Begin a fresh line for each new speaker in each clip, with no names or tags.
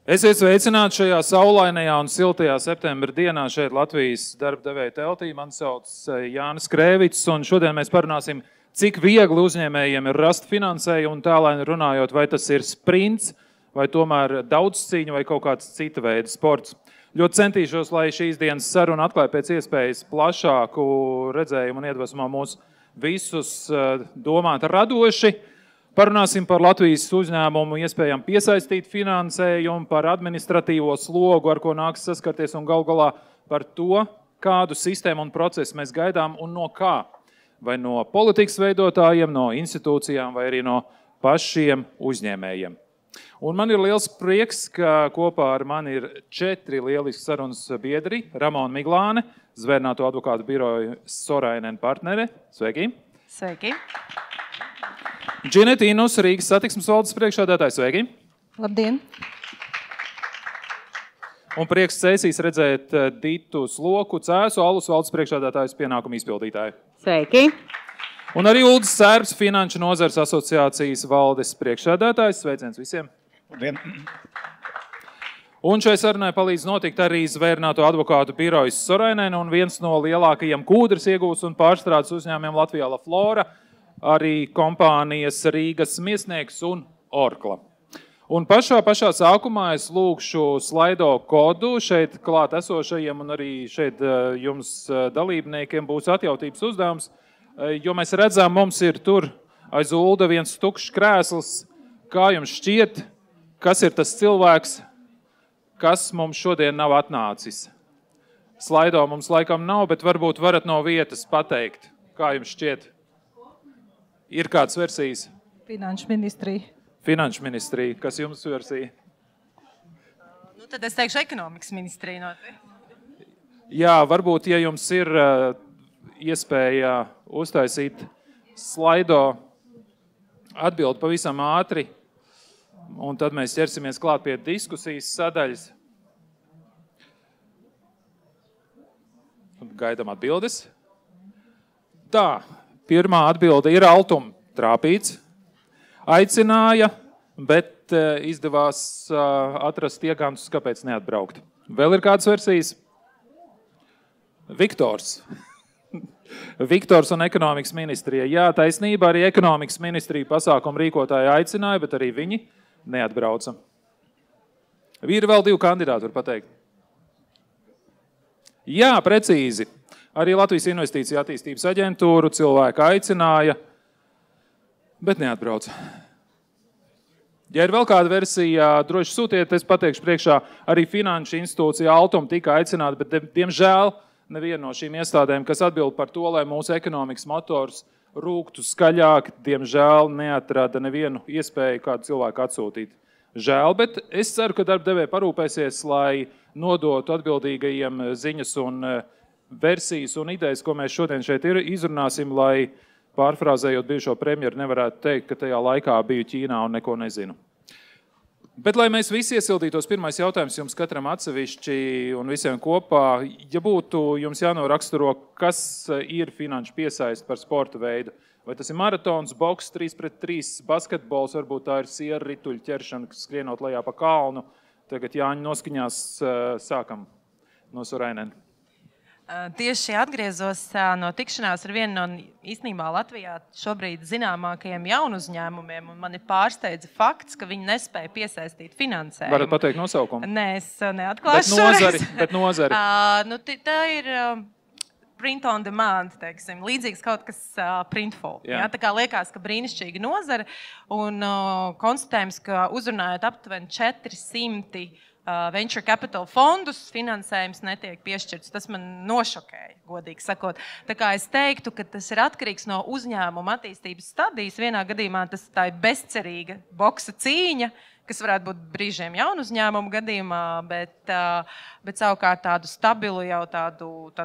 Esiet sveicināti šajā saulainajā un siltajā septembra dienā šeit Latvijas darba devēja teltī. Mani sauc Jānis Krēvics, un šodien mēs parunāsim, cik viegli uzņēmējiem ir rast finansējumu un tālēni runājot, vai tas ir sprints, vai tomēr daudzcīņa, vai kaut kāds cita veida sports. Ļoti centīšos, lai šīs dienas saruna atklāja pēc iespējas plašāku redzējumu un iedvesmo mūs visus domāt radoši. Parunāsim par Latvijas uzņēmumu iespējām piesaistīt finansējumu, par administratīvo slogu, ar ko nāks saskarties, un gal galā par to, kādu sistēmu un procesu mēs gaidām un no kā. Vai no politikas veidotājiem, no institūcijām, vai arī no pašiem uzņēmējiem. Un man ir liels prieks, ka kopā ar mani ir 4 lieliski sarunas biedri. Ramona Miglāne, Zvērnāto advokātu biroja Sorainen partnere. Sveiki!
Sveiki!
Džineta Inus, Rīgas satiksmes valdes priekšsēdētāja. Sveiki!
Labdien!
Un prieks cēsīs redzēt Ditu Sloku, Cēsu, Alus valdes priekšsēdētājas pienākumu izpildītāju.
Sveiki!
Un arī Uldis Sērbs, Finanšu nozares asociācijas valdes priekšsēdētājs. Sveiciens visiem!
Labdien!
Un šai sarunai palīdz notikt arī Zvērnāto advokātu birojas Sorainen un viens no lielākajiem kūdras iegūs un pārstrādes uzņēmumiem Latvijā La Flora, arī kompānijas Rīgas Miesnieks un Orkla. Un pašā sākumā es lūkšu slaido kodu šeit klāt esošajiem un arī šeit jums dalībniekiem būs atjautības uzdevums, jo mēs redzam, mums ir tur aiz Ulda viens tukšs krēsls. Kā jums šķiet, kas ir tas cilvēks, kas mums šodien nav atnācis? Slaido mums laikam nav, bet varbūt varat no vietas pateikt, kā jums šķiet? Ir kādas versijas?
Finanšu ministrija.
Finanšu ministrija. Kas jums versija?
Nu, tad es teikšu ekonomikas ministrija noteikti.
Jā, varbūt, ja jums ir iespēja uztaisīt slaido atbildi pavisam ātri, un tad mēs ķersimies klāt pie diskusijas sadaļas. Gaidām atbildes. Tā. Pirmā atbilde ir Altuma Trāpīts. Aicināja, bet izdevās atrast iegantus, kāpēc neatbraukt. Vēl ir kādas versijas? Viktors. Viktors un ekonomikas ministrija. Jā, taisnība, arī ekonomikas ministrija pasākumu rīkotāji aicināja, bet arī viņi neatbrauca. Ir vēl 2 kandidāti, var pateikt. Jā, precīzi. Arī Latvijas Investīcija attīstības aģentūru cilvēku aicināja, bet neatbrauca. Ja ir vēl kāda versija, droši sūtiet, es pateikšu priekšā, arī Finanšu institūcija Altuma tika aicināta, bet diemžēl neviena no šīm iestādēm, kas atbild par to, lai mūsu ekonomikas motors rūktu skaļāk, diemžēl neatrada nevienu iespēju kādu cilvēku atsūtīt. Žēl, bet es ceru, ka darba devēja parūpēsies, lai nodotu atbildīgajiem ziņas un versijas un idejas, ko mēs šodien šeit izrunāsim, lai pārfrāzējot bijušo premjeru nevarētu teikt, ka tajā laikā biju Ķīnā un neko nezinu. Bet, lai mēs visi iesildītos, pirmais jautājums jums katram atsevišķi un visiem kopā, ja būtu jums jānoraksturo, kas ir finanšu piesaist par sporta veidu? Vai tas ir maratons, boks, 3-3, basketbols, varbūt tā ir siera rituļu ķeršana, kas skrienot lejā pa kalnu. Tagad Jāņa noskaņās sākam no Sorainen.
Tieši atgriezos no tikšanās ar vienu no īstenībā Latvijā šobrīd zināmākajiem jaunu uzņēmumiem, un mani pārsteidza fakts, ka viņi nespēja piesaistīt finansējumu.
Varat pateikt nosaukumu?
Nē, es neatklāšu šoreiz.
Bet nozari.
Tā ir print on demand, teiksim, līdzīgs kaut kas printful. Ja? Tā kā liekas, ka brīnišķīga nozara, un konstatējums, ka uzrunājot aptuveni 400 venture capital fondus, finansējums netiek piešķirts. Tas man nošokēja, godīgi sakot. Tā kā es teiktu, ka tas ir atkarīgs no uzņēmuma attīstības stadijas. Vienā gadījumā tā ir bezcerīga boksa cīņa, kas varētu būt brīžiem jaunu uzņēmumu gadījumā, bet savukārt tādu stabilu,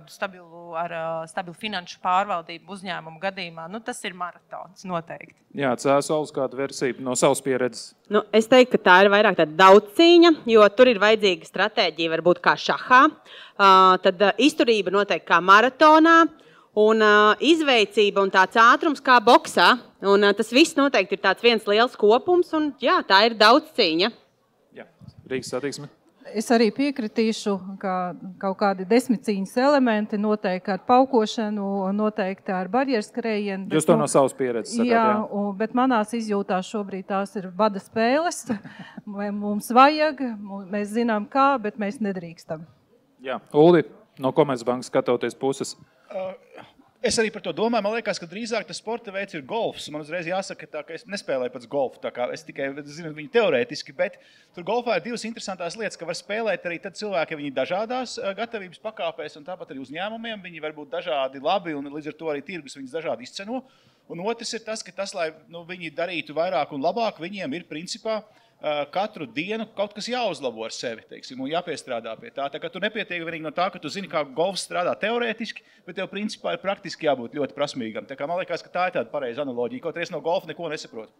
stabilu finanšu pārvaldību uzņēmumu gadījumā, tas ir maratons noteikti.
Jā, Cēsu, Alus, kāda versija no savas pieredzes?
Es teiktu, ka tā ir vairāk tāda daudzcīņa, jo tur ir vajadzīga stratēģija, varbūt kā šahā, tad izturība noteikti kā maratonā, un izveicība un tāds ātrums kā boksā. Un tas viss noteikti ir tāds viens liels kopums, un jā, tā ir daudz cīņa.
Jā. Rīgas satiksme.
Es arī piekritīšu, ka kaut kādi desmitcīņas elementi noteikti ar paukošanu, noteikti ar barjeras skrējienu.
Jūs to no savas pieredzes sakāt,
jā. Bet manās izjūtās šobrīd tās ir vada spēles. Mums vajag, mēs zinām kā, bet mēs nedrīkstam.
Jā, Uldi, no Komercbankas skatoties puses.
Es arī par to domāju. Man liekas, ka drīzāk tas sporta veids ir golfs. Man uzreiz jāsaka, ka es nespēlēju pats golfu. Es tikai zinu viņu teorētiski, bet tur golfā ir divas interesantas lietas, ka var spēlēt arī tad cilvēki, viņi dažādās gatavības pakāpēs, un tāpat arī uzņēmumiem. Viņi var būt dažādi labi, un līdz ar to arī tirgus viņus dažādi izceno. Un otrs ir tas, ka lai viņi darītu vairāk un labāk, viņiem ir principā katru dienu kaut kas jāuzlabo ar sevi, teiksim, un jāpiestrādā pie tā. Tā kā tu nepietiek vienīgi no tā, ka tu zini, kā golfs strādā teorētiski, bet tev principā ir praktiski jābūt ļoti prasmīgam. Tā kā man liekas, ka tā ir tāda pareiza analoģija, kaut reiz no golfa neko nesaprotu.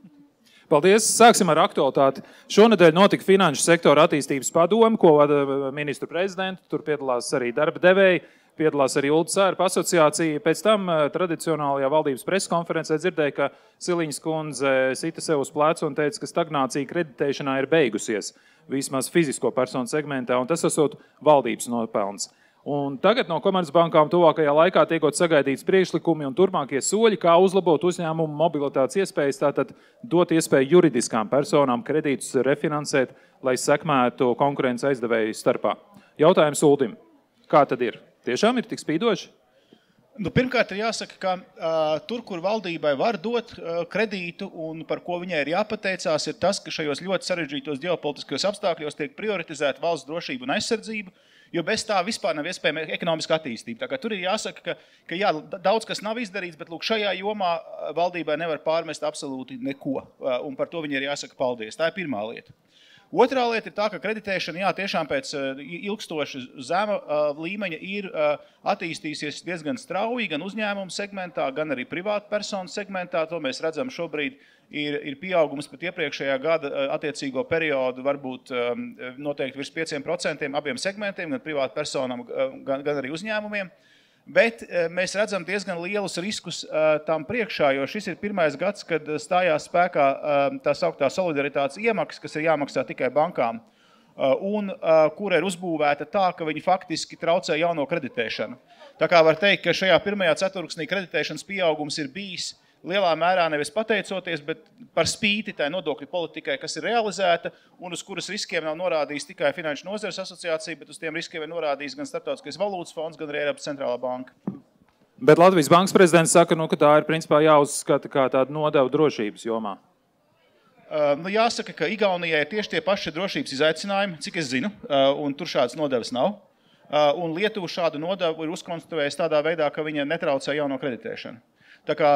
Paldies! Sāksim ar aktualitāti. Šonedēļ notika Finanšu sektora attīstības padome, ko vada ministru prezidenti. Tur piedalās arī darba devēji, piedalās arī Ulda Sērpa asociācija. Pēc tam tradicionālajā valdības preskonferencē dzirdēja, ka Siliņas kundze sita sev uz plecu un teica, ka stagnācija kreditēšanā ir beigusies, vismaz fizisko personu segmentā, un tas esot valdības nopelns. Un tagad no Komercbankām tuvākajā laikā tiekot sagaidīts priekšlikumi un turpmākie soļi, kā uzlabot uzņēmumu mobilitātes iespējas, tātad dot iespēju juridiskām personām kredītus refinansēt, lai sekmētu konkurences aizdevēju starpā. Jautājums Uldim. Kā tad ir? Tiešām ir tik spīdoši?
Pirmkārt, ir jāsaka, ka tur, kur valdībai var dot kredītu un par ko viņai ir jāpateicās, ir tas, ka šajos ļoti sarežģītos ģeopolitiskajos apstākļos tiek prioritizēta valsts drošība un aizsardzība, jo bez tā vispār nav iespējama ekonomiska attīstība. Tā kā tur ir jāsaka, ka jā, daudz kas nav izdarīts, bet lūk, šajā jomā valdībai nevar pārmest absolūti neko, un par to viņai ir jāsaka paldies. Tā ir pirmā lieta. Otrā lieta ir tā, ka kreditēšana, jā, tiešām pēc ilgstoša zema līmeņa ir attīstījusies diezgan strauji gan uzņēmumu segmentā, gan arī privātu personu segmentā. To mēs redzam šobrīd ir pieaugums pat iepriekšējā gada attiecīgo periodu, varbūt noteikti virs 5% abiem segmentiem, gan privātu personām, gan arī uzņēmumiem. Bet mēs redzam diezgan lielus riskus tam priekšā, jo šis ir pirmais gads, kad stājās spēkā tā sauktā solidaritātes iemaksas, kas ir jāmaksā tikai bankām, un kura ir uzbūvēta tā, ka viņi faktiski traucē jauno kreditēšanu. Tā kā var teikt, ka šajā pirmajā ceturksnī kreditēšanas pieaugums ir bijis lielā mērā nevis pateicoties, bet par spīti tai nodokļu politikai, kas ir realizēta un uz kuras riskiem nav norādījis tikai Finanšu nozares asociācija, bet uz tiem riskiem ir norādījis gan Starptautiskais valūtas fonds, gan arī Eiropas centrālā banka.
Bet Latvijas bankas prezidents saka, ka tā ir principā jāuzskata kā tāda nodeva drošības jomā.
Jāsaka, ka Igaunijai ir tieši tie paši drošības izaicinājumi, cik es zinu, un tur šādas nodevas nav. Un Lietuva šādu nodevu ir uzkonstruējusi tādā veidā, ka viņa netraucē jauno kreditēšanu. Tā kā,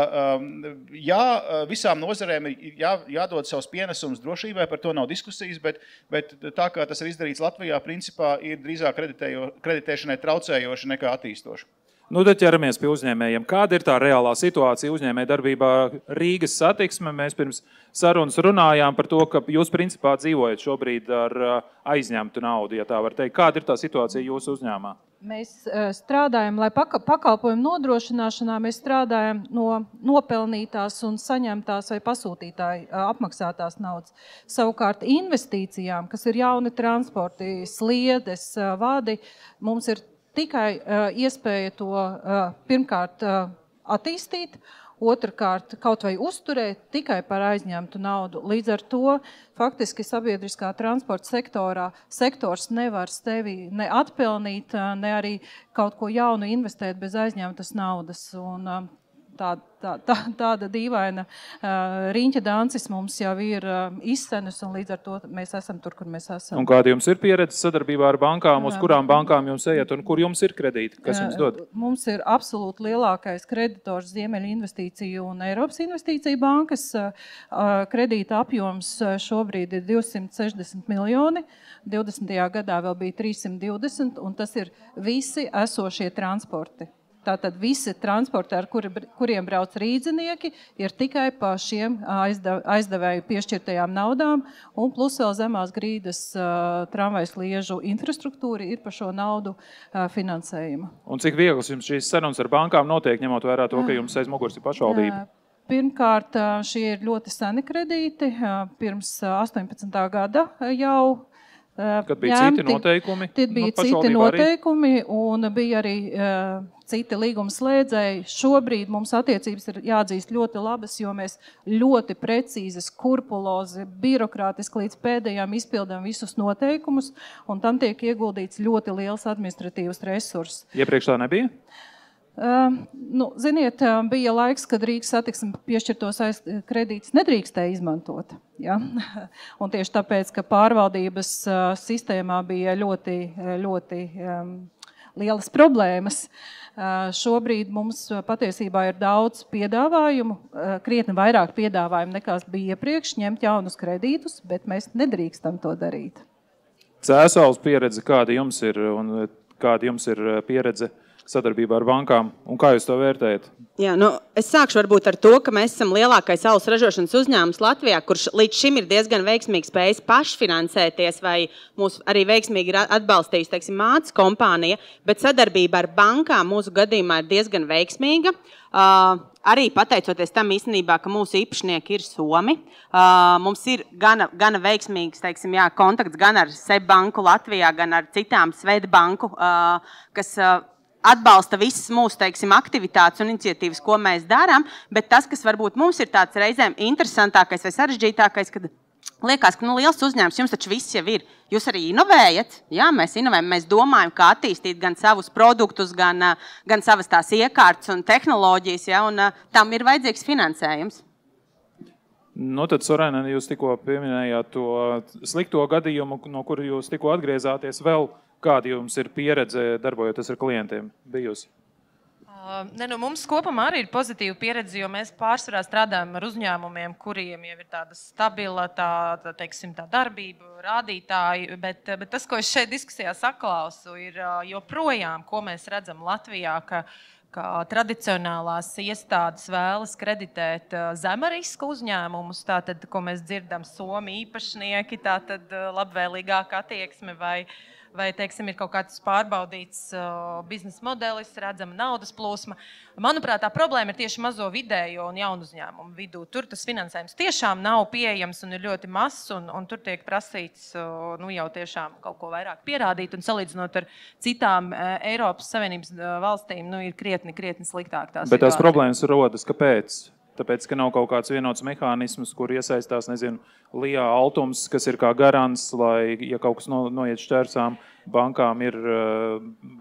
jā, visām nozarēm ir jādod savus pienesums drošībai, par to nav diskusijas, bet tā kā tas ir izdarīts Latvijā, principā ir drīzāk kreditēšanai traucējoši nekā attīstoši.
Tad ķeramies pie uzņēmējiem. Kāda ir tā reālā situācija uzņēmēja darbībā Rīgas satiksme? Mēs pirms sarunas runājām par to, ka jūs principā dzīvojat šobrīd ar aizņemtu naudu, ja tā var teikt. Kāda ir tā situācija jūsu uzņēmumā?
Mēs strādājam, lai pakalpojumu nodrošināšanā mēs strādājam no nopelnītās un saņemtās vai pasūtītāji apmaksātās naudas. Savukārt investīcijām, kas ir jauni transporti, sliedes, vadi, mums ir tikai iespēja to pirmkārt attīstīt, otrkārt kaut vai uzturēt tikai par aizņemtu naudu. Līdz ar to faktiski sabiedriskā transporta sektors nevar tevi ne atpelnīt, ne arī kaut ko jaunu investēt bez aizņemtas naudas. Un tāda dīvaina riņķa dancis mums jau ir izsenis, un līdz ar to mēs esam tur, kur mēs esam.
Un kāda jums ir pieredze sadarbībā ar bankām, uz kurām bankām jums ejat, un kur jums ir kredīti? Kas jums dod?
Mums ir absolūti lielākais kreditors Ziemeļu investīciju un Eiropas investīciju bankas. Kredīta apjoms šobrīd ir 260 miljoni, 20. gadā vēl bija 320, un tas ir visi esošie transporti. Tātad visi transporti, ar kuriem brauc rīdzinieki, ir tikai pa šiem aizdevēju piešķirtajām naudām, un plus vēl zemās grīdas tramvajas liežu infrastruktūra ir pa šo naudu finansējuma.
Un cik viegls jums šīs sarunas ar bankām notiek, ņemot vērā to, ka jums aiz muguras ir pašvaldība?
Pirmkārt, šie ir ļoti seni kredīti, pirms 18. gada jau
Kad bija citi noteikumi?
Tad bija citi noteikumi un bija arī citi līguma slēdzēji. Šobrīd mums attiecības ir jāatzīst ļoti labas, jo mēs ļoti precīzi, skurpulozi, birokrātiski līdz pēdējām izpildām visus noteikumus, un tam tiek ieguldīts ļoti liels administratīvs resurss.
Iepriekš tā nebija?
Ziniet, bija laiks, kad Rīgas satiksmes piešķirtos kredītus nedrīkstēja izmantot. Ja? Un tieši tāpēc, ka pārvaldības sistēmā bija ļoti lielas problēmas. Šobrīd mums patiesībā ir daudz piedāvājumu, krietni vairāk piedāvājumu nekā bija iepriekš, ņemt jaunus kredītus, bet mēs nedrīkstam to darīt.
Cēsaules pieredze, kāda jums ir un kāda jums ir pieredze sadarbībā ar bankām, un kā jūs to vērtējat?
Jā, es sākšu varbūt ar to, ka mēs esam lielākais alus ražošanas uzņēmums Latvijā, kurš līdz šim ir diezgan veiksmīgi spējis pašfinansēties vai mūs arī veiksmīgi atbalstījis, teiksim, mātes kompānija, bet sadarbība ar bankām mūsu gadījumā ir diezgan veiksmīga. Arī pateicoties tam īstenībā, ka mūsu īpašnieki ir Somi. Mums ir gana veiksmīgs, teiksim, kontakts gan ar SEB banku Latvijā, gan ar citām Svedbanku, kas atbalsta visas mūsu, teiksim, aktivitātes un iniciatīvas, ko mēs darām, bet tas, kas varbūt mums ir tāds reizēm interesantākais vai sarežģītākais, kad liekas, ka liels uzņēmums, jums taču viss jau ir. Jūs arī inovējat, jā, mēs inovējam, mēs domājam, kā attīstīt gan savus produktus, gan savas tās iekārtas un tehnoloģijas, jā, un tam ir vajadzīgs finansējums.
Tad, Sorēna, jūs tikko pieminējāt to slikto gadījumu, no kura jūs tikko atgriezāties vēl. Kāda jums ir pieredze darbojoties ar klientiem bijusi?
Mums kopumā arī ir pozitīva pieredze, jo mēs pārsvarā strādājam ar uzņēmumiem, kuriem jau ir tāda stabila tā darbība, rādītāji, bet tas, ko es šeit diskusijā saklausu, ir joprojām, ko mēs redzam Latvijā, ka tradicionālās iestādes vēlas kreditēt zema riska uzņēmumus, tātad, ko mēs dzirdam, Somi īpašnieki, tātad labvēlīgāka attieksme vai teiksim, ir kaut kāds pārbaudīts biznesa modelis, redzama naudas plūsma. Manuprāt, tā problēma ir tieši mazo vidējo un jaunu uzņēmumu vidū. Tur tas finansējums tiešām nav pieejams un ir ļoti mazs, un tur tiek prasīts jau tiešām kaut ko vairāk pierādīt, un salīdzinot ar citām Eiropas Savienības valstīm, ir krietni sliktāk tā situācija.
Bet tās problēmas rodas, kāpēc? Tāpēc, ka nav kaut kāds vienots mehānisms, kur iesaistās, LIA Altums, kas ir kā garants, lai, ja kaut kas noiet šķērsām, bankām ir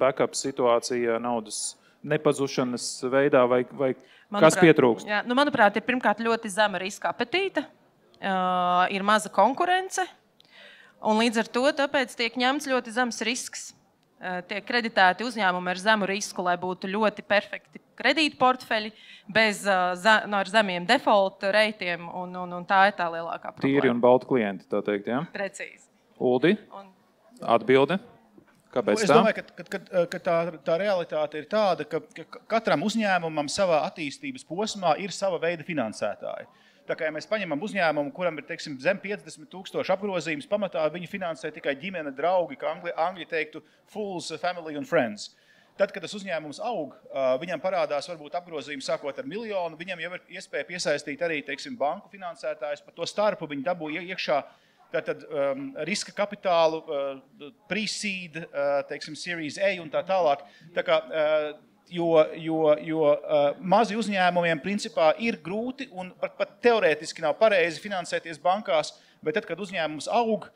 backup situācija naudas nepazušanas veidā, vai kas pietrūkst?
Jā, manuprāt, ir pirmkārt ļoti zema riska apetīte, ir maza konkurence, un līdz ar to tāpēc tiek ņemts ļoti zems risks. Tiek kreditēti uzņēmumi ar zemu risku, lai būtu ļoti perfekti kredītu portfeļi, ar zemiem default reitiem, un tā ir tā lielākā problēma.
Tīri un balti klienti, tā teikt, jā?
Precīzi.
Uldi, atbilde? Kāpēc tā?
Es domāju, ka tā realitāte ir tāda, ka katram uzņēmumam savā attīstības posmā ir sava veida finansētāji. Tā kā ja mēs paņemam uzņēmumu, kuram ir, teiksim, zem 50,000 apgrozījums, pamatā viņi finansē tikai ģimene, draugi, kā angļi teiktu, fools, family un friends. Tad, kad tas uzņēmums aug, viņam parādās varbūt apgrozījums sākot ar 1 miljonu, viņam jau ir iespēja piesaistīt arī, teiksim, banku finansētājus, pa to starpu viņi dabū iekšā tātad riska kapitālu, pre-seed, teiksim, Series A un tā tālāk. Tā kā, jo mazi uzņēmumiem principā ir grūti un pat teorētiski nav pareizi finansēties bankās, bet tad, kad uzņēmums aug,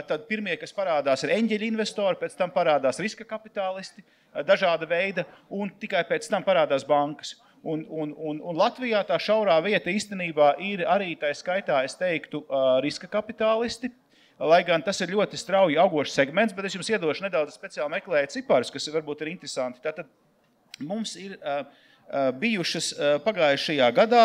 tad pirmie, kas parādās, ir eņģeļu investori, pēc tam parādās riska kapitālisti, dažāda veida, un tikai pēc tam parādās bankas. Un Latvijā tā šaurā vieta īstenībā ir arī tā skaitā, es teiktu, riska kapitālisti, lai gan tas ir ļoti strauji augošs segments, bet es jums iedošu nedaudz speciāli meklēju ciparus, kas varbūt ir interesanti. Tātad mums ir bijušas pagājušajā gadā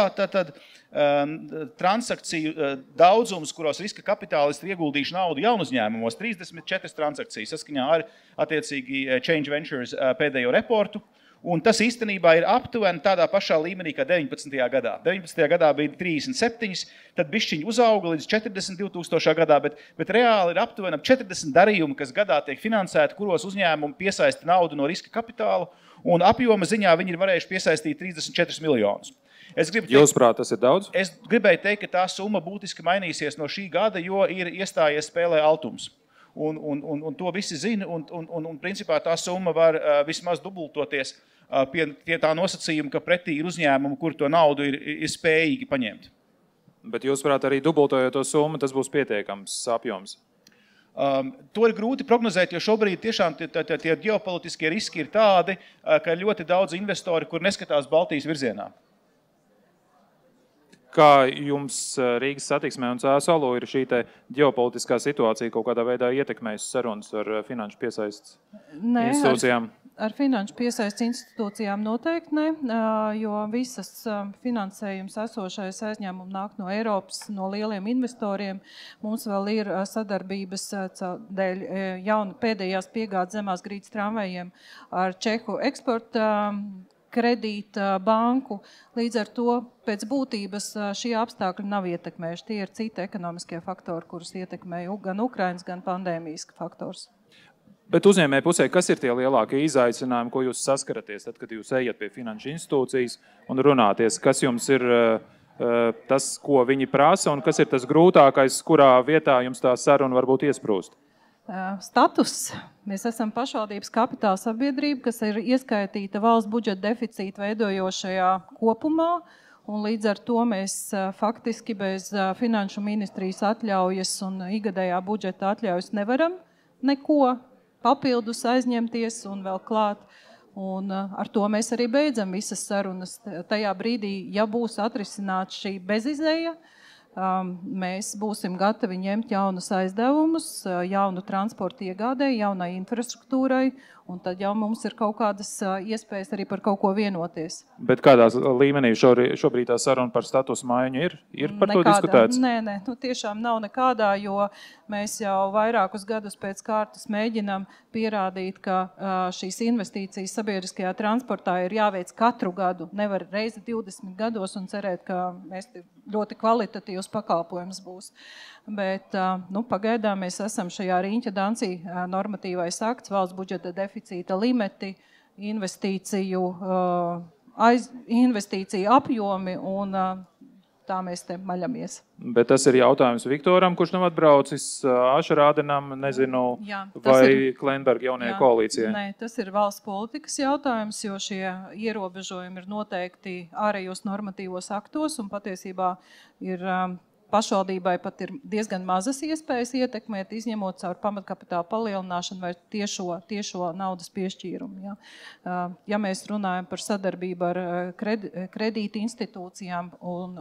transakciju daudzums, kuros riska kapitālisti ir ieguldījuši naudu jaunu uzņēmumos, 34 transakcijas saskaņā ar attiecīgi Change Ventures pēdējo reportu. Un tas īstenībā ir aptuveni tādā pašā līmenī kā 19. gadā. 19. gadā bija 37, tad bišķiņi uzauga līdz 42,000 gadā, bet reāli ir aptuveni 40 darījumi, kas gadā tiek finansēti, kuros uzņēmumi piesaista naudu no riska kapitāla, un apjoma ziņā viņi ir varējuši piesaistīt 34 miljonus.
Jūsuprāt, tas ir daudz?
Es gribēju teikt, ka tā summa būtiski mainīsies no šī gada, jo ir iestājies spēlē Altums. un to visi zina, un principā tā summa var vismaz dubultoties pie tā nosacījuma, ka pretī ir uzņēmumi, kur to naudu ir spējīgi paņemt.
Bet jūs varētu arī dubultojot to summu, tas būs pietiekams apjoms.
To ir grūti prognozēt, jo šobrīd tiešām tie ģeopolitiskie riski ir tādi, ka ļoti daudz investori, kur neskatās Baltijas virzienā.
Kā jums Rīgas satiksmē un CSALU ir šī ģeopolitiskā situācija kaut kādā veidā ietekmējusi sarunas ar finanšu piesaistes institūcijām?
Ar finanšu piesaistes institūcijām noteikti ne, jo visas finansējums esošais aizņēmumi nāk no Eiropas, no lieliem investoriem. Mums vēl ir sadarbības dēļ pēdējās piegādes zemās grīdas tramvajiem ar Čehu eksporta kredīta banku. Līdz ar to pēc būtības šie apstākļi nav ietekmējuši. Tie ir citi ekonomiskie faktori, kurus ietekmē gan Ukrainas, gan pandēmijas faktors.
Bet uzņēmēju pusē, kas ir tie lielākie izaicinājumi, ko jūs saskaraties, tad, kad jūs ejat pie finanšu institūcijas un runāties? Kas jums ir tas, ko viņi prasa, un kas ir tas grūtākais, kurā vietā jums tā saruna varbūt iesprūst?
Status. Mēs esam pašvaldības kapitāla sabiedrība, kas ir ieskaitīta valsts budžeta deficīta veidojošajā kopumā, un līdz ar to mēs faktiski bez finanšu ministrijas atļaujas un igadējā budžeta atļaujas nevaram neko papildus aizņemties un vēl klāt. Un ar to mēs arī beidzam visas sarunas. Tajā brīdī, ja būs atrisināta šī bezizēja, mēs būsim gatavi ņemt jaunus aizdevumus, jaunu transportu iegādē, jaunai infrastruktūrai, un tad jau mums ir kaut kādas iespējas arī par kaut ko vienoties.
Bet kādā līmenī šobrīd tā saruna par status maiņu ir? Ir par to diskutēts?
Nē, tiešām nav nekādā, jo mēs jau vairākus gadus pēc kārtas mēģinām pierādīt, ka šīs investīcijas sabiedriskajā transportā ir jāveic katru gadu, nevar reizi 20 gados un cerēt, ka mēs ļoti kvalitatīvs pakalpojums būs. Bet pagaidām mēs esam šajā riņķa dancī normatīvais akts, valsts budžeta deficīta limiti, investīciju apjomi un tā mēs te maļamies.
Bet tas ir jautājums Viktoram, kurš nav atbraucis, Ašarādenam, nezinu, vai Klenberga jaunajai koalīcijai?
Nē, tas ir valsts politikas jautājums, jo šie ierobežojumi ir noteikti ārējos normatīvos aktos un patiesībā ir pašvaldībai pat ir diezgan mazas iespējas ietekmēt, izņemot caur pamatkapitāla palielināšanu vai tiešo naudas piešķīrumu. Ja mēs runājam par sadarbību ar kredīti institūcijām un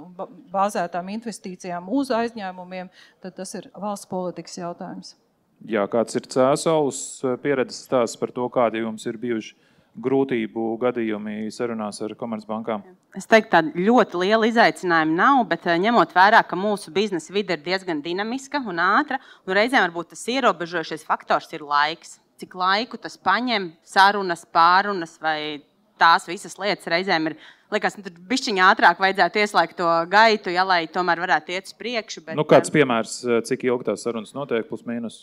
bāzētām investīcijām uz aizņēmumiem, tad tas ir valsts politikas jautājums.
Jā, kāds ir CSALUS pieredzes stāsts par to, kādi jums ir bijuši grūtību gadījumi sarunās ar komercbankām?
Es teiktu, tāda ļoti liela izaicinājuma nav, bet ņemot vērā, ka mūsu biznesa vide ir diezgan dinamiska un ātra, un reizēm varbūt tas ierobežojušais faktors ir laiks. Cik laiku tas paņem, sarunas, pārunas vai tās visas lietas reizēm ir, liekas, tad bišķiņā ātrāk vajadzētu ieslēgt to gaitu, ja, lai tomēr varētu iet uz priekšu. Bet,
kāds piemērs, cik ilgi tās sarunas notiek, plus mīnus?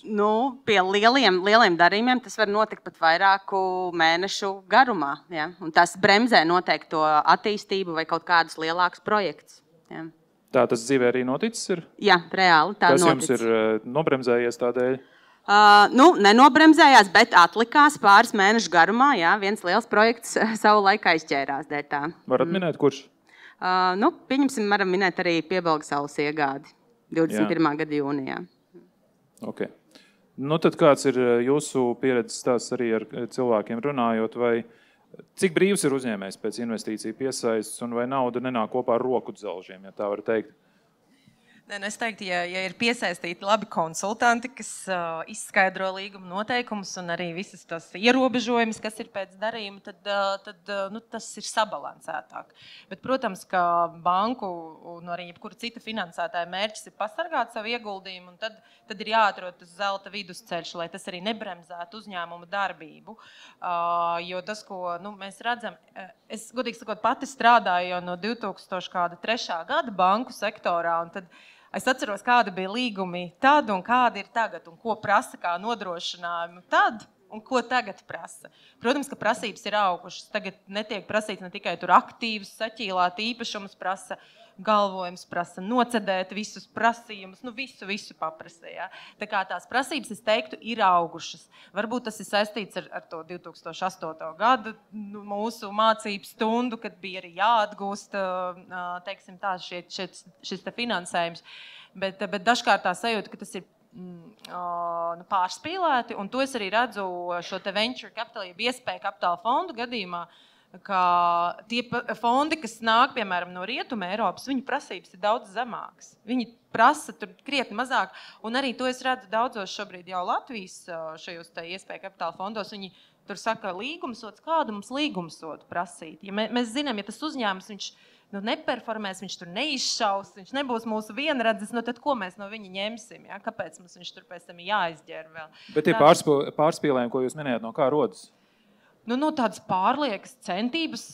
Pie lieliem darījumiem tas var notikt pat vairāku mēnešu garumā. Ja? Un tas bremzē noteikti to attīstību vai kaut kādus lielākus projektus. Ja?
Tā tas dzīvē arī noticis ir?
Jā, reāli tā noticis.
Kas jums ir nobremzējies tādēļ?
Nenobremzējās, bet atlikās pāris mēnešu garumā. Jā, viens liels projekts savu laiku aizķērās dēļ tā.
Varat minēt, kurš?
Pieņemsim, varam minēt arī Piebalgas salas iegādi 21. gada jūnijā.
Okay. Tad kāds ir jūsu pieredzes stāsts arī ar cilvēkiem runājot, vai cik brīvs ir uzņēmējs pēc investīciju piesaistes un vai nauda nenāk kopā ar roku dzelžiem, ja tā var teikt?
Es teiktu, ja ir piesaistīti labi konsultanti, kas izskaidro līguma noteikumus un arī visas tās ierobežojumus, kas ir pēc darījuma, tad tas ir sabalansētāk. Bet, protams, ka banku un arī jebkura cita finansētāja mērķis ir pasargāt savu ieguldījumu, un tad ir jāatrod tas zelta vidusceļš, lai tas arī nebremzētu uzņēmumu darbību. Jo tas, ko mēs redzam, es godīgi sakot, pati strādāju jau no 2003. gada banku sektorā, un tad es atceros, kāda bija līgumi tad un kāda ir tagad, un ko prasa kā nodrošinājumu tad un ko tagad prasa. Protams, ka prasības ir augušas. Tagad netiek prasīts ne tikai tur aktīvus, saķīlāt īpašumus prasa, galvojums, prasa nocedēt visus prasījumus, nu visu paprasa. Ja? Tā kā tās prasības, es teiktu, ir augušas. Varbūt tas ir saistīts ar to 2008. gadu mūsu mācību stundu, kad bija arī jāatgūst, teiksim tā, šis te finansējums. Bet dažkārt tā sajūta, ka tas ir pārspīlēti, un to es arī redzu šo te venture capital, jeb iespēju kapitāla fondu gadījumā, ka tie fondi, kas nāk, piemēram, no Rietuma Eiropas, viņu prasības ir daudz zemākas. Viņi prasa tur krietni mazāk, un arī to es redzu daudzos šobrīd jau Latvijas šajos te iespēju kapitāla fondos. Viņi tur saka, līgumsots, kādu mums līgumsotu prasīt. Ja mēs zinām, ja tas uzņēmums, viņš neperformēs, viņš tur neizšaus, viņš nebūs mūsu vienradzes, tad ko mēs no viņa ņemsim? Ja? Kāpēc mums viņš tur pēc tam jāizģer vēl?
Bet tie pārspīlējumi, ko jūs minējāt, no kā rodas?
Tādas pārliekas centības.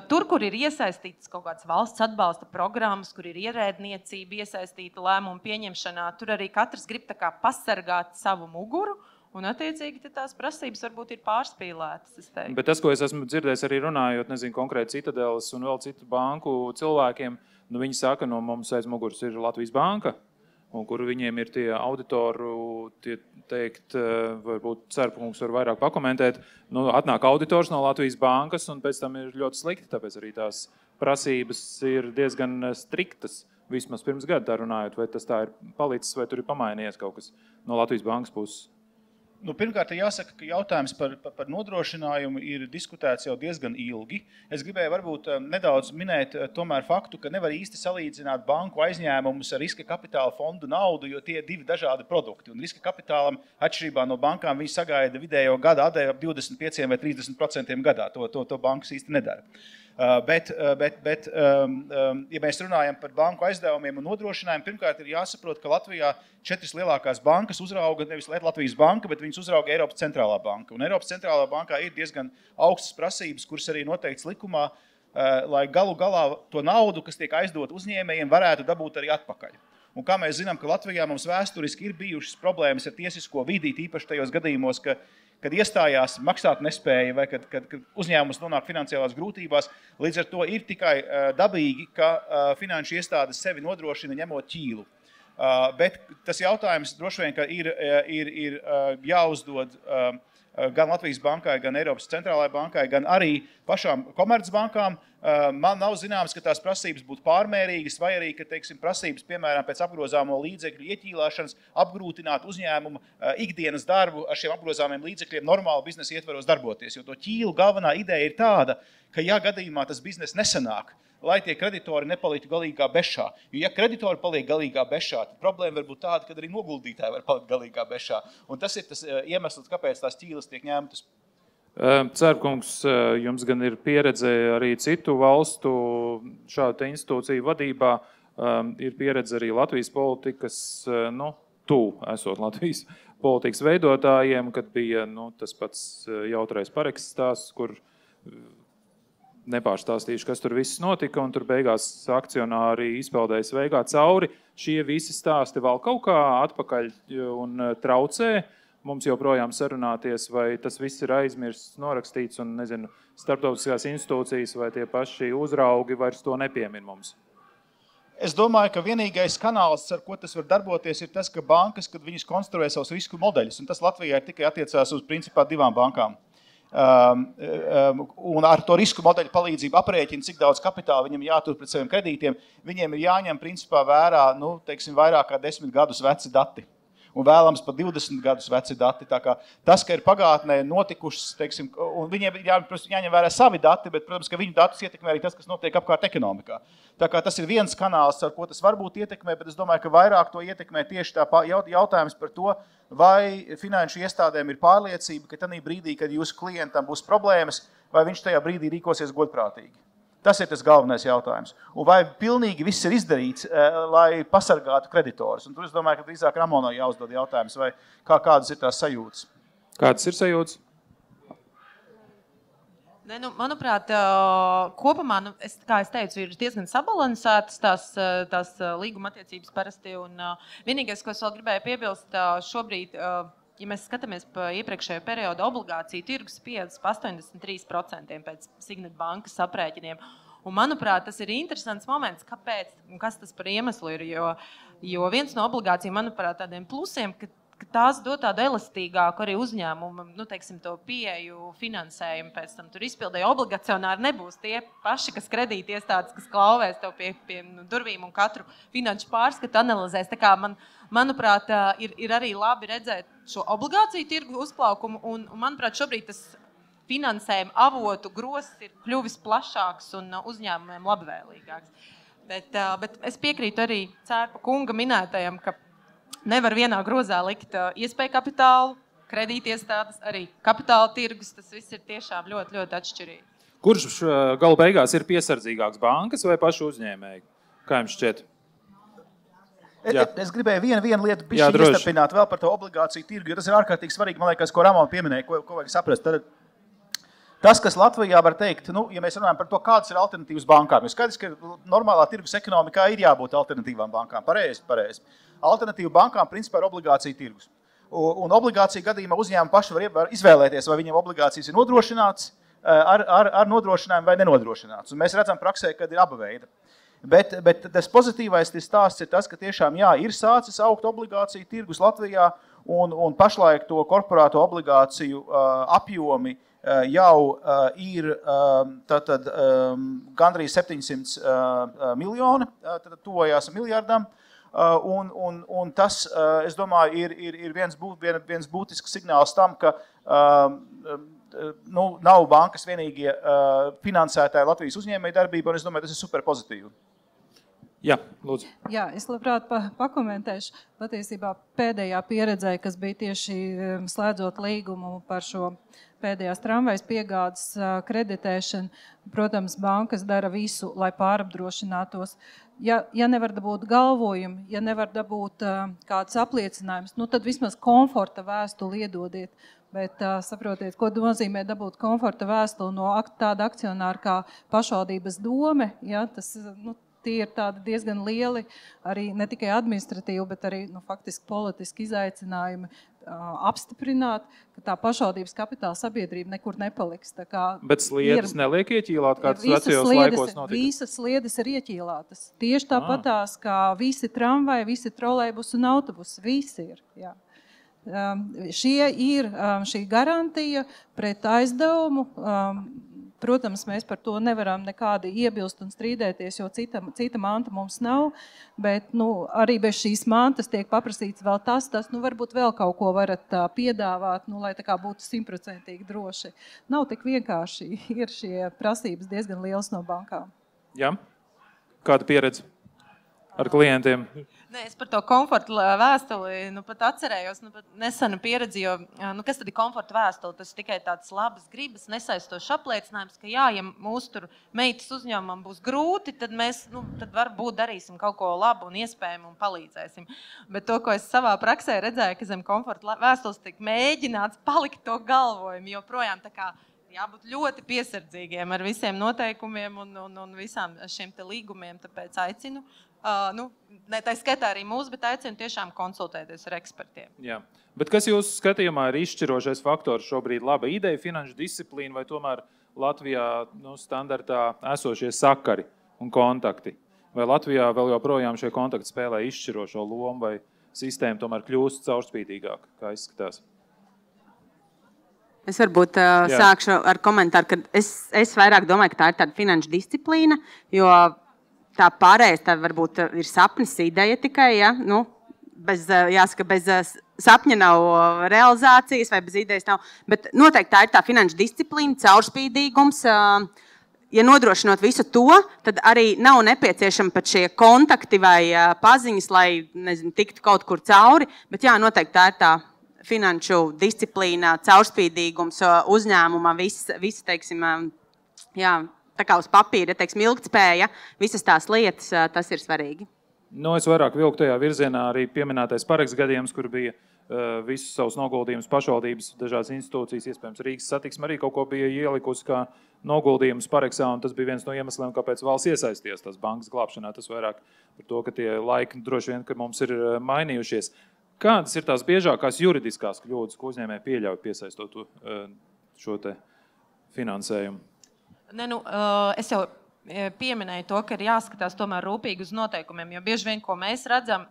Tur, kur ir iesaistītas kaut kādas valsts atbalsta programmas, kur ir ierēdniecība iesaistīta lēmumu pieņemšanā, tur arī katrs grib tā kā pasargāt savu muguru. Un, attiecīgi, tās prasības varbūt ir pārspīlētas.
Bet tas, ko es esmu dzirdējis arī runājot, konkrēti Citadeles un vēl citu banku cilvēkiem, viņi saka, no mums aiz muguras ir Latvijas banka, un kur viņiem ir tie auditoru, tie teikt, varbūt Cerpunks var vairāk pakomentēt, atnāk auditors no Latvijas bankas, un pēc tam ir ļoti slikti, tāpēc arī tās prasības ir diezgan striktas, vismaz pirms gada tā runājot, vai tas tā ir palicis, vai tur ir pamainījies kaut kas no Latvijas bankas puses.
Pirmkārt, jāsaka, ka jautājums par nodrošinājumu ir diskutēts jau diezgan ilgi. Es gribēju varbūt nedaudz minēt tomēr faktu, ka nevar īsti salīdzināt banku aizņēmumus ar riska kapitāla fondu naudu, jo tie ir divi dažādi produkti. Un riska kapitālam, atšķirībā no bankām, viņi sagaida vidējo gada atdevi ap 25 vai 30% gadā. To bankas īsti nedara. Bet, ja mēs runājam par banku aizdevumiem un nodrošinājumu, pirmkārt ir jāsaprot, ka Latvijā 4 lielākās bankas uzrauga nevis Latvijas banka, bet viņas uzrauga Eiropas centrālā banka. Un Eiropas centrālā bankā ir diezgan augstas prasības, kuras arī noteikts likumā, lai galu galā to naudu, kas tiek aizdot uzņēmējiem, varētu dabūt arī atpakaļ. Un kā mēs zinām, ka Latvijā mums vēsturiski ir bijušas problēmas ar tiesisko vidi, īpaši tajos gadījumos, kad iestājās maksāt nespēja vai kad uzņēmums nonāk finansiālās grūtībās, līdz ar to ir tikai dabīgi, ka finanšu iestādes sevi nodrošina ņemot ķīlu. Bet tas jautājums droši vien, ka ir jāuzdod gan Latvijas bankai, gan Eiropas centrālajai bankai, gan arī pašām komercbankām. Man nav zināms, ka tās prasības būtu pārmērīgas, vai arī, ka prasības, piemēram, pēc apgrozāmo līdzekļu ieķīlāšanas apgrūtināt uzņēmumu ikdienas darbu ar šiem apgrozāmiem līdzekļiem normāli biznesa ietvaros darboties. Jo to ķīlu galvenā ideja ir tāda, ka ja gadījumā tas bizness nesanāk, lai tie kreditori nepalītu galīgā bešā. Jo ja kreditori paliek galīgā bešā, tad problēma var būt tāda, ka arī noguldītāji var palikt galīgā bešā. Un tas ir tas iemesls, kāpēc tās ķīles tiek ņemtas.
Cerkungs, jums gan ir pieredze arī citu valstu šādu institūciju vadībā, ir pieredze arī Latvijas politikas, esot Latvijas politikas veidotājiem, kad bija tas pats jautrais paraksts stāsts, kur nepārstāstīšu, kas tur viss notika, un tur beigās akcionāri izpeldēja sveigā cauri. Šie visi stāsti vēl kaut kā atpakaļ un traucē mums joprojām sarunāties, vai tas viss ir aizmirsts, norakstīts, un, starptautiskās institūcijas vai tie paši uzraugi vairs to nepiemin mums?
Es domāju, ka vienīgais kanāls, ar ko tas var darboties, ir tas, ka bankas, kad viņas konstruē savus risku modeļus, un tas Latvijā tikai attiecās uz principā 2 bankām. Un ar to risku modeļu palīdzību aprēķina, cik daudz kapitāla viņam jātur pret saviem kredītiem, viņiem ir jāņem principā vērā, vairāk kā 10 gadus veci dati. Un vēlams pat 20 gadus veci dati. Tā kā tas, ka ir pagātnē notikušas, un viņiem jāņem vērā savi dati, bet, protams, ka viņu datus ietekmē arī tas, kas notiek apkārt ekonomikā. Tā kā tas ir viens kanāls, ar ko tas varbūt ietekmē, bet es domāju, ka vairāk to ietekmē tieši tā jautājums par to, vai finanšu iestādēm ir pārliecība, ka tanī brīdī, kad jūsu klientam būs problēmas, vai viņš tajā brīdī rīkosies godprātīgi. Tas ir tas galvenais jautājums. Un vai pilnīgi viss ir izdarīts, lai pasargātu kreditorus? Un tur es domāju, ka drīzāk Ramonai jāuzdod jautājums, vai kādas ir tās sajūtas?
Kādas ir sajūtas?
Manuprāt, kopumā, kā es teicu, ir diezgan sabalansētas tās līguma attiecības parasti. Un vienīgais, ko es vēl gribēju piebilst, šobrīd, ja mēs skatāmies pa iepriekšējo periodu, obligāciju tirgus pieaudzis pa 83% pēc Signet bankas aprēķiniem. Un, manuprāt, tas ir interesants moments, kāpēc un kas tas par iemeslu ir. Jo viens no obligācijām, manuprāt, tādiem plusiem, ka tās dod tādu elastīgāku arī uzņēmumu, teiksim, to pieeju finansējumu pēc tam tur izpildēja. Obligacionāri nebūs tie paši, kas kredīti iestādes, kas klauvēs tev pie durvīm un katru finanšu pārskatu analizēs. Tā kā manuprāt, ir arī labi redzēt šo obligāciju tirgu uzplaukumu un manuprāt, šobrīd tas finansējuma avotu grosis ir kļuvis plašāks un uzņēmumiem labvēlīgāks. Bet es piekrītu arī Cērpa kunga minētajam, ka nevar vienā grozā likt iespēju kapitālu, kredītiestādes, arī kapitāla tirgus. Tas viss ir tiešām ļoti, ļoti atšķirīgi.
Kurš galu beigās ir piesardzīgāks, bankas vai paši uzņēmēji? Kā jums šķiet?
Es gribēju vienu lietu iestarpināt vēl par to obligāciju tirgu, jo tas ir ārkārtīgi svarīgi, man liekas, ko Ramona pieminēja, ko vajag saprast. Tad tas, kas Latvijā var teikt, ja mēs runājam par to, kādas ir alternatīvas bankām, ir skaidrs, ka normālā tirgus ekonomikā ir jābūt alternatīvām bankām. Pareizi. Alternatīva bankām principā ir obligācija tirgus. Un obligācija gadījumā uzņēmumi paši var izvēlēties, vai viņiem obligācijas ir nodrošināts ar nodrošinājumu vai nenodrošināts. Un mēs redzam praksē, kad ir aba veida. Bet tas pozitīvais stāsts ir tas, ka tiešām ir sācis augt obligāciju tirgus Latvijā un pašlaik to korporāto obligāciju apjomi jau ir gandrīz 700 miljoni, tuvojās miljardam. Un tas, es domāju, ir viens būtisks signāls tam, ka nav bankas vienīgie finansētāji Latvijas uzņēmēju darbību, un es domāju, tas ir super pozitīvi.
Jā, lūdzu.
Jā, es labprāt pakomentēšu. Patiesībā pēdējā pieredzē, kas bija tieši slēdzot līgumu par šo pēdējās tramvajas piegādes kreditēšanu, protams, bankas dara visu, lai pārapdrošinātos. Ja nevar dabūt galvojumu, ja nevar dabūt kāds apliecinājums, tad vismaz komforta vēstuli iedodiet. Bet saprotiet, ko nozīmē dabūt komforta vēstuli no tāda akcionāra kā pašvaldības dome, ja, tas, tie ir tādi diezgan lieli, arī ne tikai administratīvi, bet arī faktiski politiski izaicinājumi apstiprināt, ka tā pašvaldības kapitāla sabiedrība nekur nepaliks.
Bet sliedes neliek ieķīlāt, kāds vecajos laikos notika? Visas
sliedes ir ieķīlātas. Tieši tāpatās, kā visi tramvai, visi trolejbusi un autobusi. Visi ir, jā. Šī garantija pret aizdevumu. Protams, mēs par to nevaram nekādi iebilst un strīdēties, jo cita manta mums nav, bet arī bez šīs mantas tiek paprasīts vēl tas varbūt vēl kaut ko varat piedāvāt, lai tā kā būtu 100% droši. Nav tik vienkārši, ir šie prasības diezgan lielas no bankām.
Jā, kāda pieredze ar klientiem?
Nē, es par to komforta vēstuli pat atcerējos, pat nesenu pieredzi, jo kas tad ir komforta vēstuli? Tas tikai tāds labas gribas, nesaistošs apliecinājums, ka ja mūsu tur meitas uzņēmumam būs grūti, tad mēs tad varbūt darīsim kaut ko labu un iespējamu un palīdzēsim. Bet to, ko es savā praksē redzēju, ka zem komforta vēstules tiek mēģināts palikt to galvojumu, jo projām tā kā jābūt ļoti piesardzīgiem ar visiem noteikumiem un visām šiem te līgumiem, tāpēc aicinu. Ne tā skaitā arī mūsu, bet aicinu tiešām konsultēties ar ekspertiem.
Jā. Bet kas jūsu skatījumā ir izšķirošais faktors šobrīd? Laba ideja, finanšu disciplīna vai tomēr Latvijā standartā esošie sakari un kontakti? Vai Latvijā vēl joprojām šie kontakti spēlē izšķirošo lomu vai sistēma tomēr kļūst caurspīdīgāk, kā izskatās?
Es varbūt sākšu ar komentāru, ka es vairāk domāju, ka tā ir tāda finanšu disciplīna, jo tā pārējais tā varbūt ir sapnis, ideja tikai, ja? Jāsaka, bez sapņa nav realizācijas vai bez idejas nav, bet noteikti tā ir tā finanšu disciplīna, caurspīdīgums. Ja nodrošinot visu to, tad arī nav nepieciešami pat šie kontakti vai paziņas, lai, tiktu kaut kur cauri, bet jā, noteikti tā ir tā finanšu disciplīna, caurspīdīgums uzņēmumā, viss, teiksim, jā, tā kā uz papīra, teiksim, ilgtspēja, visas tās lietas, tas ir svarīgi.
Es vairāk vilku tajā virzienā arī pieminētais Pareks gadījums, kur bija visus savus noguldījumus pašvaldības, dažādas institūcijas, iespējams Rīgas satiksme arī kaut ko bija ielikusi kā noguldījumus Pareksā, un tas bija viens no iemesliem, kāpēc valsts iesaisties tās bankas glābšanā. Tas vairāk par to, ka tie laiki droši vien, ka mums ir mainījušies. Kādas ir tās biežākās juridiskās kļūdas, ko uzņēmēji pieļauj piesaistot šo te finansējumu?
Es jau pieminēja to, ka ir jāskatās tomēr rūpīgi uz noteikumiem, jo bieži vien, ko mēs redzam,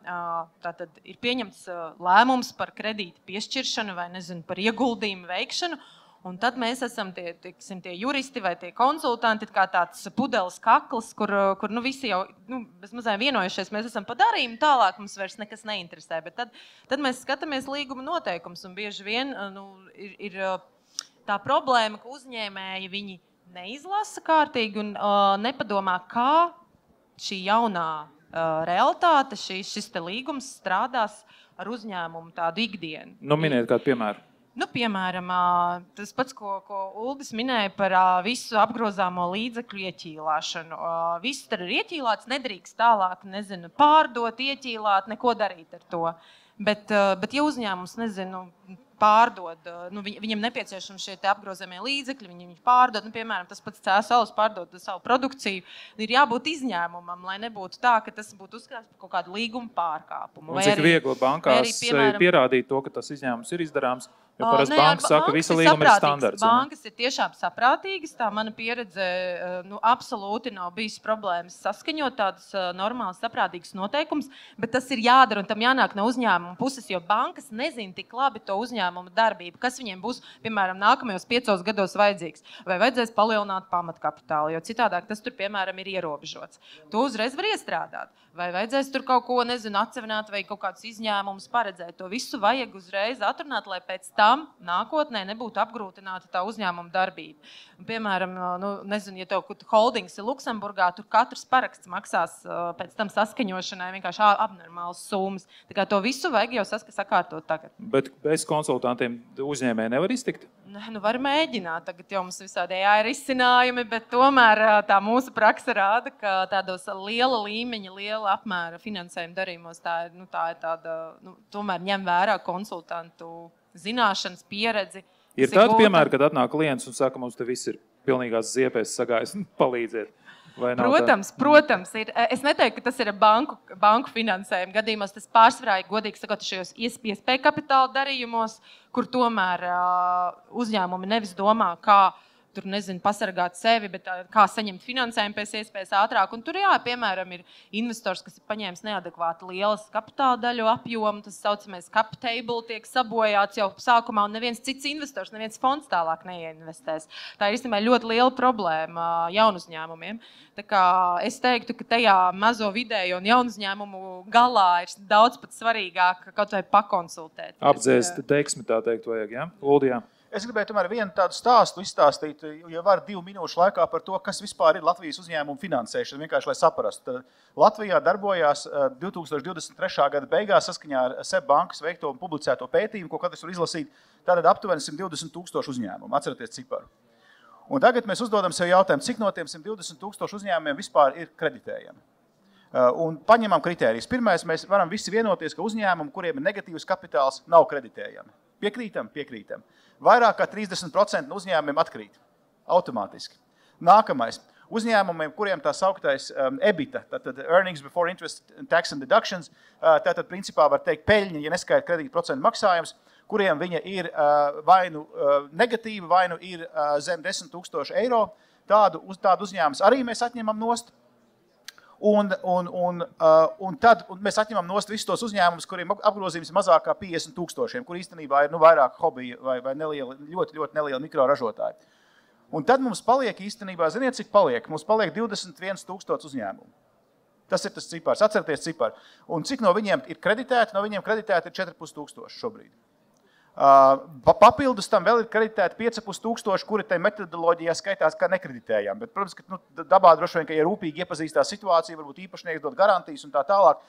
tātad ir pieņemts lēmums par kredītu piešķiršanu vai, nezinu, par ieguldījumu veikšanu, un tad mēs esam tie juristi vai tie konsultanti, kā tāds pudeles kakls, kur visi jau bezmazliet vienojušies, mēs esam pa darījumu, tālāk mums vairs nekas neinteresē, bet tad mēs skatāmies līguma noteikums, un bieži vien ir tā problēma, ka uzņēmēji viņi neizlasa kārtīgi un nepadomā, kā šī jaunā realitāte, šis te līgums strādās ar uzņēmumu tādu ikdienu.
Miniet kādu piemēru.
Piemēram, tas pats, ko Uldis minēja par visu apgrozāmo līdzekļu ieķīlāšanu. Viss tur ir ieķīlāts, nedrīkst tālāk, pārdot, ieķīlāt, neko darīt ar to. Bet ja uzņēmums, pārdod, viņam nepieciešami šie apgrozāmie līdzekļi, viņi pārdod, piemēram, tas pats Cēsalis pārdod savu produkciju, ir jābūt izņēmumam, lai nebūtu tā, ka tas būtu uzskatīts par kaut kādu līguma pārkāpumu.
Un cik viegli bankās pierādīt to, ka tas izņēmums ir izdarāms, jo parasti bankas saka, ka visa līguma ir standarts.
Bankas ir tiešām saprātīgas, tā mana pieredze absolūti nav bijis problēmas saskaņot tādas normālas saprātīgas noteikumus, bet tas ir jādara un tam jānāk no uzņēmuma puses, jo bankas nezin tik labi to uzņēmumu darbību, kas viņiem būs, piemēram, nākamajos 5 gados vajadzīgs. Vai vajadzēs palielināt pamatkapitālu, jo citādāk tas tur, piemēram, ir ierobežots. To uzreiz var iestrādāt. Vai vajadzēs tur kaut ko, atsevināt vai kaut kādus izņēmumus paredzēt. To visu vajag uzreiz atrunāt, lai pēc tam nākotnē nebūtu apgrūtināta tā uzņēmuma darbība. Piemēram, ja tev holdings ir Luksemburgā, tur katrs paraksts maksās pēc tam saskaņošanai vienkārši abnormāls summas. Tā kā to visu vajag jau sakārtot tagad.
Bet bez konsultantiem uzņēmēji nevar iztikt?
Var mēģināt. Tagad jau mums visādi ir izcinājumi, bet tomēr tā mūsu praksa rāda, ka tādos liela līmeņa, liela apmēra finansējuma darījumos tā ir tāda, tomēr ņem vērā konsultantu zināšanas, pieredzi.
Ir tādi piemēri, kad atnāk klients un saka, mums te viss ir pilnīgās ziepēs sagājis, palīdziet.
Protams, ir. Es neteiktu, ka tas ir banku finansējuma gadījumos. Tas pārsvarā, godīgi sakot, šajos iespēju kapitāla darījumos, kur tomēr uzņēmumi nevis domā, kā tur, pasargāt sevi, bet kā saņemt finansējumu pēc iespējas ātrāk. Un tur, piemēram, ir investors, kas ir paņēmis neadekvāti lielas kapitāla daļu apjomu, tas saucamais cap table tiek sabojāts jau sākumā, un neviens cits investors, neviens fonds tālāk neieinvestēs. Tā ir īstenībā ļoti liela problēma jaunu uzņēmumiem. Tā kā es teiktu, ka tajā mazo vidējo un jaunu uzņēmumu galā ir daudz pat svarīgāk kaut vai pakonsultēt.
Apdzēst teiksmi, tā teikt, vajag, ja? Uldijā.
Es gribēju tomēr vienu tādu stāstu izstāstīt, ja var 2 minūšu laikā par to, kas vispār ir Latvijas uzņēmumu finansēšana, vienkārši lai saprastu. Latvijā darbojās 2023. gada beigās saskaņā ar SEB bankas veikto un publicēto pētījumu, ko katrs var izlasīt, tātad aptuveni 120,000 uzņēmumu. Atcerieties ciparu. Un tagad mēs uzdodam sev jautājumu, cik no tiem 120,000 uzņēmumiem vispār ir kreditējami. Un paņemam kritērijus. Pirmais, mēs varam visi vienoties, ka uzņēmumi, kuriem ir negatīvs kapitāls, nav kreditējami. Piekrītam. Vairāk kā 30% no uzņēmumiem atkrīt. Automātiski. Nākamais. Uzņēmumiem, kuriem tā sauktais EBITDA, tātad Earnings Before Interest, Tax and Deductions, tātad principā var teikt peļņa, ja neskaita kredīta procentu maksājums, kuriem viņa ir vai nu negatīva, vai nu ir zem 10,000 eiro. Tādu uzņēmumus arī mēs atņemam nost. Un tad mēs atņemam nost visus tos uzņēmumus, kuriem apgrozījums ir mazāk kā 50,000, kur īstenībā ir vairāk hobija vai neliela, ļoti neliela mikroražotāji. Un tad mums paliek īstenībā, ziniet, cik paliek? Mums paliek 21,000 uzņēmumu. Tas ir tas cipars, atcerieties ciparu. Un cik no viņiem ir kreditēti? No viņiem kreditēti ir 4,500 šobrīd. Papildus tam vēl ir kreditēti 5,500, kuri tai metodoloģijā skaitās kā nekreditējām. Bet, protams, ka dabā droši vien, ka ja rūpīgi iepazīstās situācija, varbūt īpašnieks dod garantijas un tā tālāk.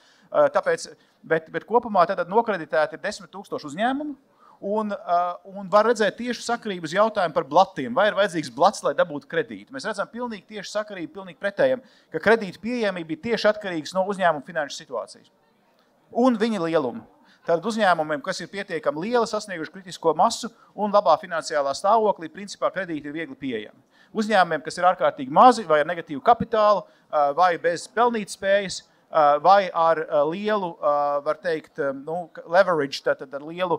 Tāpēc, bet kopumā tad nokreditēti ir 10,000 uzņēmumu un var redzēt tieši sakarību uz jautājumu par blatiem. Vai ir vajadzīgs blats, lai dabūtu kredītu? Mēs redzam pilnīgi tieši sakarību, pilnīgi pretējam, ka kredītu pieejamība ir tieši atkarīgs no uzņēmuma finanšu situācijas un viņa lielumu. Tātad uzņēmumiem, kas ir pietiekami lieli, sasnieguši kritisko masu un labā finansiālā stāvoklī, principā kredīti ir viegli pieejami. Uzņēmumiem, kas ir ārkārtīgi mazi vai ar negatīvu kapitālu vai bez pelnīt spējas, vai ar lielu, var teikt, leverage, tātad ar lielu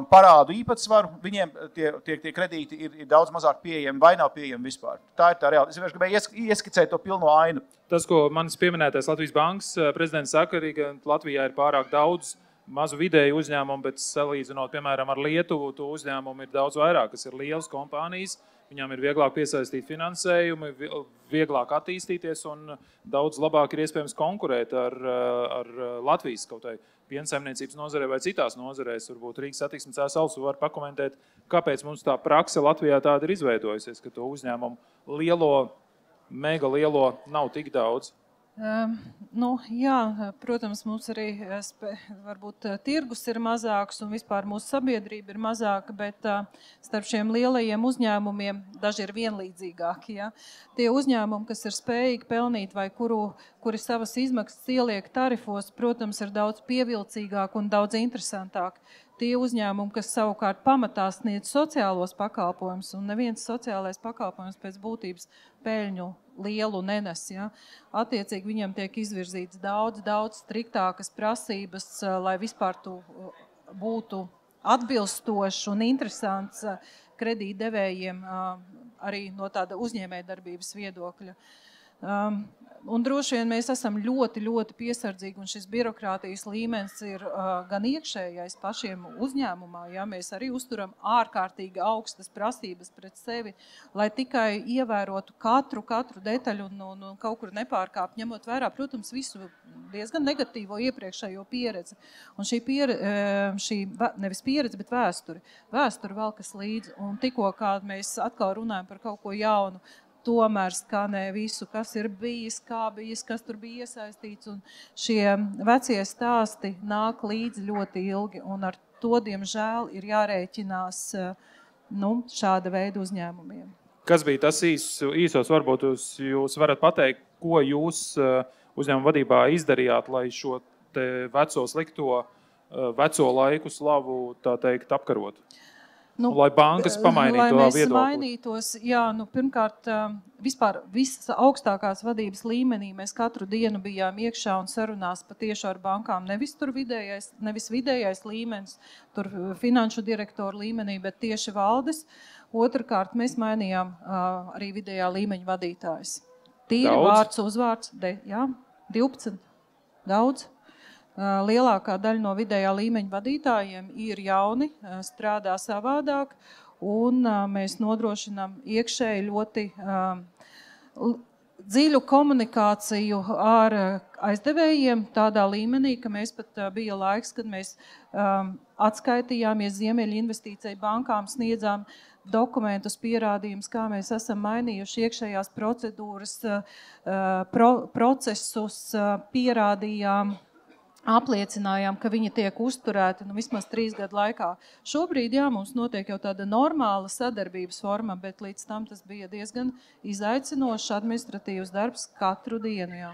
parādu īpatsvaru, viņiem tie kredīti ir daudz mazāk pieejami vai nav pieejami vispār. Tā ir tā reāli. Es vienkārši gribēju ieskicēt to pilno ainu.
Tas, ko manis pieminētais Latvijas bankas prezidents saka, arī, ka Latvijā ir pārāk daudz mazu vidēju uzņēmumu, bet salīdzinot, piemēram, ar Lietuvu, to uzņēmumu ir daudz vairāk, kas ir lielas kompānijas. Viņām ir vieglāk piesaistīt finansējumu, vieglāk attīstīties un daudz labāk ir iespējams konkurēt ar Latvijas kaut vai piensaimniecības nozarē vai citās nozarēs. Varbūt Rīgas satiksmes Alsu var pakomentēt, kāpēc mums tā prakse Latvijā tāda ir izveidojusies, ka to uzņēmumu mega lielo nav tik daudz.
Jā, protams, mums arī varbūt tirgus ir mazāks un vispār mūsu sabiedrība ir mazāka, bet starp šiem lielajiem uzņēmumiem daži ir vienlīdzīgāki. Ja? Tie uzņēmumi, kas ir spējīgi pelnīt vai kuri savas izmaksas ieliek tarifos, protams, ir daudz pievilcīgāk un daudz interesantāk. Tie uzņēmumi, kas savukārt pamatā sniedz sociālos pakalpojumus, un neviens sociālais pakalpojums pēc būtības peļņu lielu nenes. Ja? Attiecīgi viņam tiek izvirzīts daudz striktākas prasības, lai vispār tu būtu atbilstošs un interesants kredītdevējiem arī no tāda uzņēmējdarbības viedokļa. Un droši vien mēs esam ļoti piesardzīgi, un šis birokrātijas līmenis ir gan iekšējais pašiem uzņēmumā, ja mēs arī uzturam ārkārtīgi augstas prasības pret sevi, lai tikai ievērotu katru detaļu un kaut kur nepārkāpt, ņemot vērā, protams, visu diezgan negatīvo iepriekšējo pieredzi. Un šī nevis pieredze, bet vēsturi valkas līdzi, un tikko, kā mēs atkal runājam par kaut ko jaunu, tomēr skanē visu, kas ir bijis, kā bijis, kas tur bija iesaistīts, un šie vecie stāsti nāk līdzi ļoti ilgi, un ar to, diemžēl, ir jārēķinās šāda veida uzņēmumiem.
Kas bija tas īsos, varbūt jūs varat pateikt, ko jūs uzņēmuma vadībā izdarījāt, lai šo te veco slikto, veco laiku slavu, tā teikt, apkarotu? Lai bankas pamainītu to viedokli.
Lai mēs mainītos, pirmkārt, vispār visas augstākās vadības līmenī mēs katru dienu bijām iekšā un sarunās patieši ar bankām. Nevis vidējais līmenis, tur finanšu direktoru līmenī, bet tieši valdes. Otrkārt, mēs mainījām arī vidējā līmeņa vadītājs. Tīri vārds, uzvārds, 12, daudz. Lielākā daļa no vidējā līmeņa vadītājiem ir jauni, strādā savādāk, un mēs nodrošinām iekšēji ļoti dziļu komunikāciju ar aizdevējiem tādā līmenī, ka mēs pat bija laiks, kad mēs atskaitījāmies Ziemeļu investīciju bankām, sniedzām dokumentus, pierādījumus, kā mēs esam mainījuši iekšējās procedūras, procesus, pierādījām, apliecinājām, ka viņi tiek uzturēti vismaz 3 gadu laikā. Šobrīd, mums notiek jau tāda normāla sadarbības forma, bet līdz tam tas bija diezgan izaicinošs administratīvs darbs katru dienu. Jā.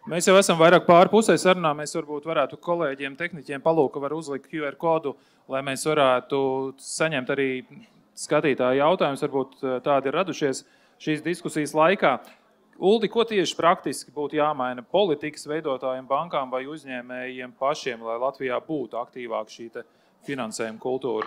Mēs jau esam vairāk pāri pusē sarunā, mēs varbūt varētu kolēģiem, tehniķiem palūkt, ka var uzlikt QR kodu, lai mēs varētu saņemt arī skatītāju jautājumus, varbūt tādi ir radušies šīs diskusijas laikā. Uldi, ko tieši praktiski būtu jāmaina politikas veidotājiem, bankām vai uzņēmējiem pašiem, lai Latvijā būtu aktīvāk šī finansējuma kultūra?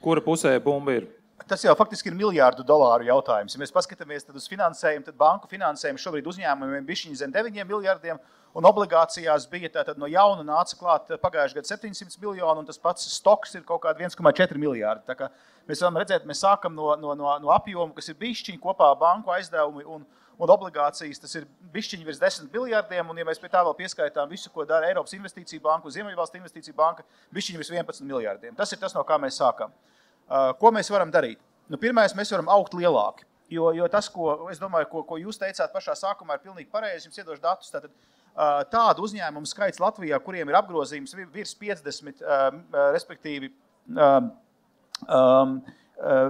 Kura pusē bumba ir?
Tas jau faktiski ir $1 miljārdu jautājums. Ja mēs paskatāmies tad uz finansējumu, tad banku finansējumu šobrīd uzņēmumiem bišķiņi zem 9 miljardiem, un obligācijās bija tātad no jauna nāca klāt pagājušajā gadā 700 miljonu, un tas pats stoks ir kaut kādi 1,4 miljārdi. Tā kā mēs varam redzēt, mēs sākam no apjomu, kas ir bišķiņi kopā banku aizdevumi un obligācijas, tas ir bišķiņi virs 10 miljardiem, un ja mēs pie tā vēl pieskaitām visu, ko dara Eiropas investīcija banka un Ziemeļvalstu investīcija banka, bišķiņi virs 11 miljardiem. Tas ir tas, no kā mēs sākam. Ko mēs varam darīt? Pirmais, mēs varam augt lielāki, jo tas, es domāju, ko jūs teicāt pašā sākumā, ir pilnīgi pareizi, jums iedošu datus. Tādu uzņēmumu skaits Latvijā, kuriem ir apgrozījums virs 50, respektīvi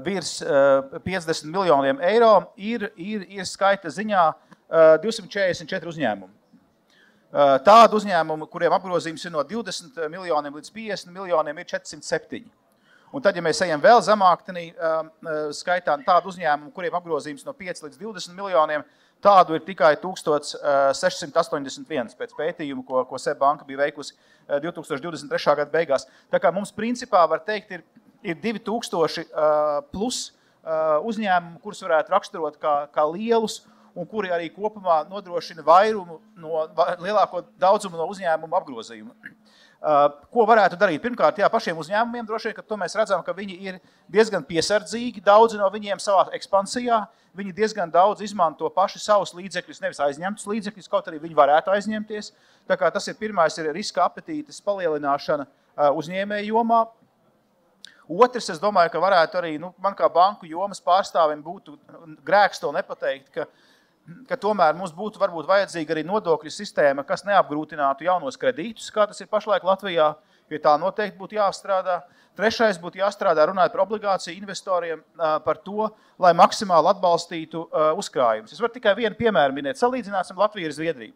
virs 50 miljoniem eiro, ir skaita ziņā 244 uzņēmumi. Tādu uzņēmumu, kuriem apgrozījums ir no 20 miljoniem līdz 50 miljoniem, ir 407. Un tad, ja mēs ejam vēl zemāk, skaitām tādu uzņēmumu, kuriem apgrozījums no 5 līdz 20 miljoniem, Tādu ir tikai 1681 pēc pētījumu, ko SEB banka bija veikusi 2023. Gada beigās. Tā kā mums principā var teikt, ir 2000 plus uzņēmumu, kurus varētu raksturot kā lielus, un kuri arī kopumā nodrošina vairumu lielāko daudzumu no uzņēmumu apgrozījuma. Ko varētu darīt? Pirmkārt, pašiem uzņēmumiem droši vien, ka to mēs redzam, ka viņi ir diezgan piesardzīgi, daudzi no viņiem savā ekspansijā, viņi diezgan daudz izmanto paši savus līdzekļus, nevis aizņemtus līdzekļus, kaut arī viņi varētu aizņemties. Tā kā tas ir pirmais, ir riska apetītes palielināšana uzņēmēju jomā. Otrs, es domāju, ka varētu arī, man kā banku jomas pārstāvim būtu grēks to nepateikt, ka tomēr mums būtu varbūt vajadzīga arī nodokļu sistēma, kas neapgrūtinātu jaunos kredītus, kā tas ir pašlaik Latvijā, pie tā noteikti būtu jāstrādā. Trešais būtu jāstrādā runāt par obligāciju investoriem par to, lai maksimāli atbalstītu uzkrājumus. Es varu tikai vienu piemēru minēt, salīdzināsim Latviju ar Zviedriju.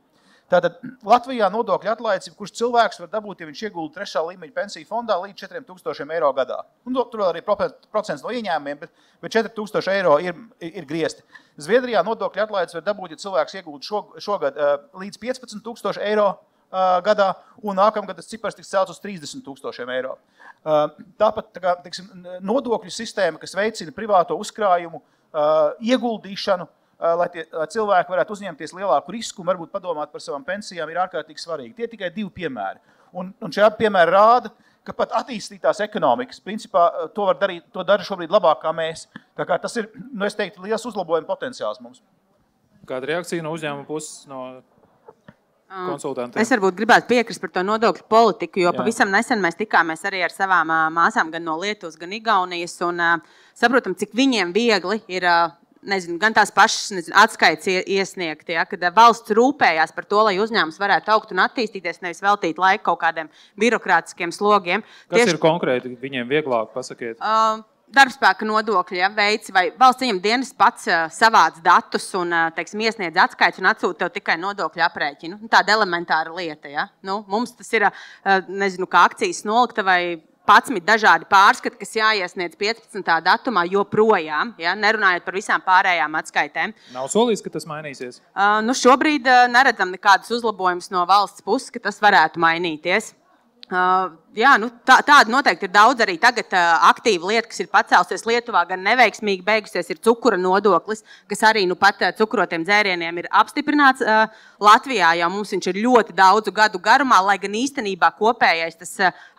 Tātad Latvijā nodokļu atlaidis, kurš cilvēks var dabūt, ja viņš iegulda 3. līmeņa pensiju fondā līdz 4000 eiro gadā. Un tur arī procents no ieņēmumiem, bet 4000 eiro ir griezti. Zviedrijā nodokļu atlaidis var dabūt, ja cilvēks iegulda šogad līdz 15000 eiro gadā, un nākamgad tas cipars tiks celts uz 30,000 eiro. Tāpat nodokļu sistēma, kas veicina privāto uzkrājumu, ieguldīšanu, lai cilvēki varētu uzņemties lielāku risku un varbūt padomāt par savām pensijām, ir ārkārtīgi svarīgi. Tie tikai 2 piemēri. Un šie piemēri rāda, ka pat attīstītās ekonomikas, principā, to dara šobrīd labāk kā mēs. Tā kā tas ir, es teiktu, liels uzlabojuma potenciāls mums.
Kāda reakcija no uzņēmuma puses, no konsultantiem?
Es varbūt gribētu piekrist par to nodokļu politiku, jo pavisam nesen mēs tikāmies arī ar savām māsām gan no Lietuvas, gan Igaunijas, un saprotam, cik viņiem viegli ir gan tās pašas atskaites iesniegt, kad valsts rūpējās par to, lai uzņēmums varētu augt un attīstīties, nevis veltīt laiku kaut kādiem birokrātiskiem slogiem.
Kas ir konkrēti viņiem vieglāk, pasakiet?
Darbspēka nodokļi, veids, vai valsts ieņem dienas pats savāc datus un, iesniedz atskaites un atsūta tev tikai nodokļu aprēķinu. Tāda elementāra lieta, mums tas ir, kā akcijas nolikta vai 11 dažādi pārskati, kas jāiesniedz 15. datumā joprojām, nerunājot par visām pārējām atskaitēm.
Nav solīts, ka tas mainīsies?
Šobrīd neredzam nekādas uzlabojumus no valsts puses, ka tas varētu mainīties. Tāda noteikti ir daudz arī tagad aktīva lieta, kas ir pacēlusies Lietuvā, gan neveiksmīgi beigusies ir cukura nodoklis, kas arī pat cukurotiem dzērieniem ir apstiprināts Latvijā, jau mums viņš ir ļoti daudzu gadu garumā, lai gan īstenībā kopējais tas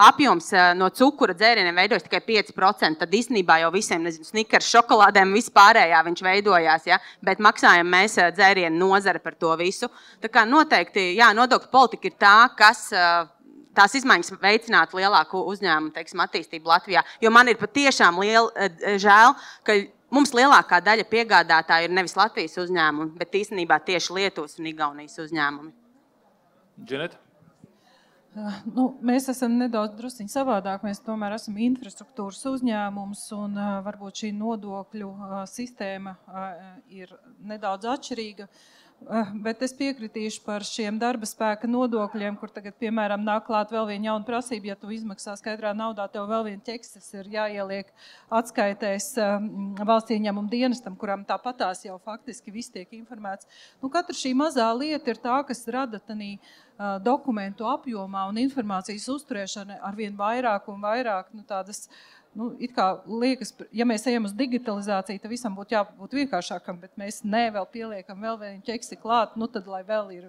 apjoms no cukura dzērieniem veidojas tikai 5%, tad īstenībā jau visiem, Snickers, šokolādēm, vispārējā viņš veidojās, bet maksājam mēs dzērienu nozare par to visu. Tā kā noteikti, nodokļu politika ir tā, kas tās izmaiņas veicinātu lielāku uzņēmumu, attīstību Latvijā. Jo man ir patiešām žēl, ka mums lielākā daļa piegādātāju ir nevis Latvijas uzņēmumi, bet īstenībā tieši Lietuvas un Igaunijas uzņēmumi.
Džaneta?
Mēs esam nedaudz drusciņi savādāk. Mēs tomēr esam infrastruktūras uzņēmums un varbūt šī nodokļu sistēma ir nedaudz atšķirīga. Bet es piekritīšu par šiem darba spēka nodokļiem, kur tagad, piemēram, nāk klāt vēl viena jauna prasība, ja tu izmaksā skaidrā naudā, tev vēl viena ķekstes ir jāieliek atskaitēs valsts ieņēmuma dienestam, kuram tāpatās jau faktiski viss tiek informēts. Katra šī mazā lieta ir tā, kas rada tanī dokumentu apjomā un informācijas uzturēšana arvien vairāk un vairāk tādas. It kā liekas, ja mēs ejam uz digitalizāciju, tad visam būtu jābūt vienkāršākam, bet mēs vēl pieliekam vēl vienu ķeksi klāt, tad, lai vēl ir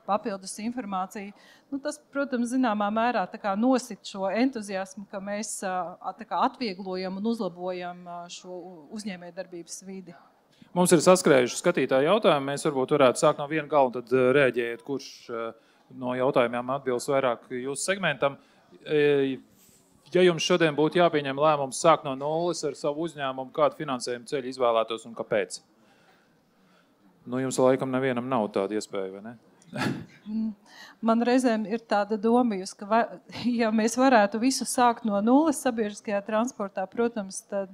papildus informācija. Tas, protams, zināmā mērā nosit šo entuziasmu, ka mēs atvieglojam un uzlabojam šo uzņēmējdarbības vidi.
Mums ir saskrējuši skatītāji jautājumi. Mēs varbūt varētu sākt no viena gala, tad rēģējiet, kurš no jautājumiem atbilst vairāk jūsu segmentam. Ja jums šodien būtu jāpieņem lēmums sākt no nulles ar savu uzņēmumu, kādu finansējumu ceļu izvēlētos un kāpēc? Jums laikam nevienam nav tāda iespēja, vai ne?
Man reizēm ir tāda doma, ka ja mēs varētu visu sākt no nulles sabiedriskajā transportā, protams, tad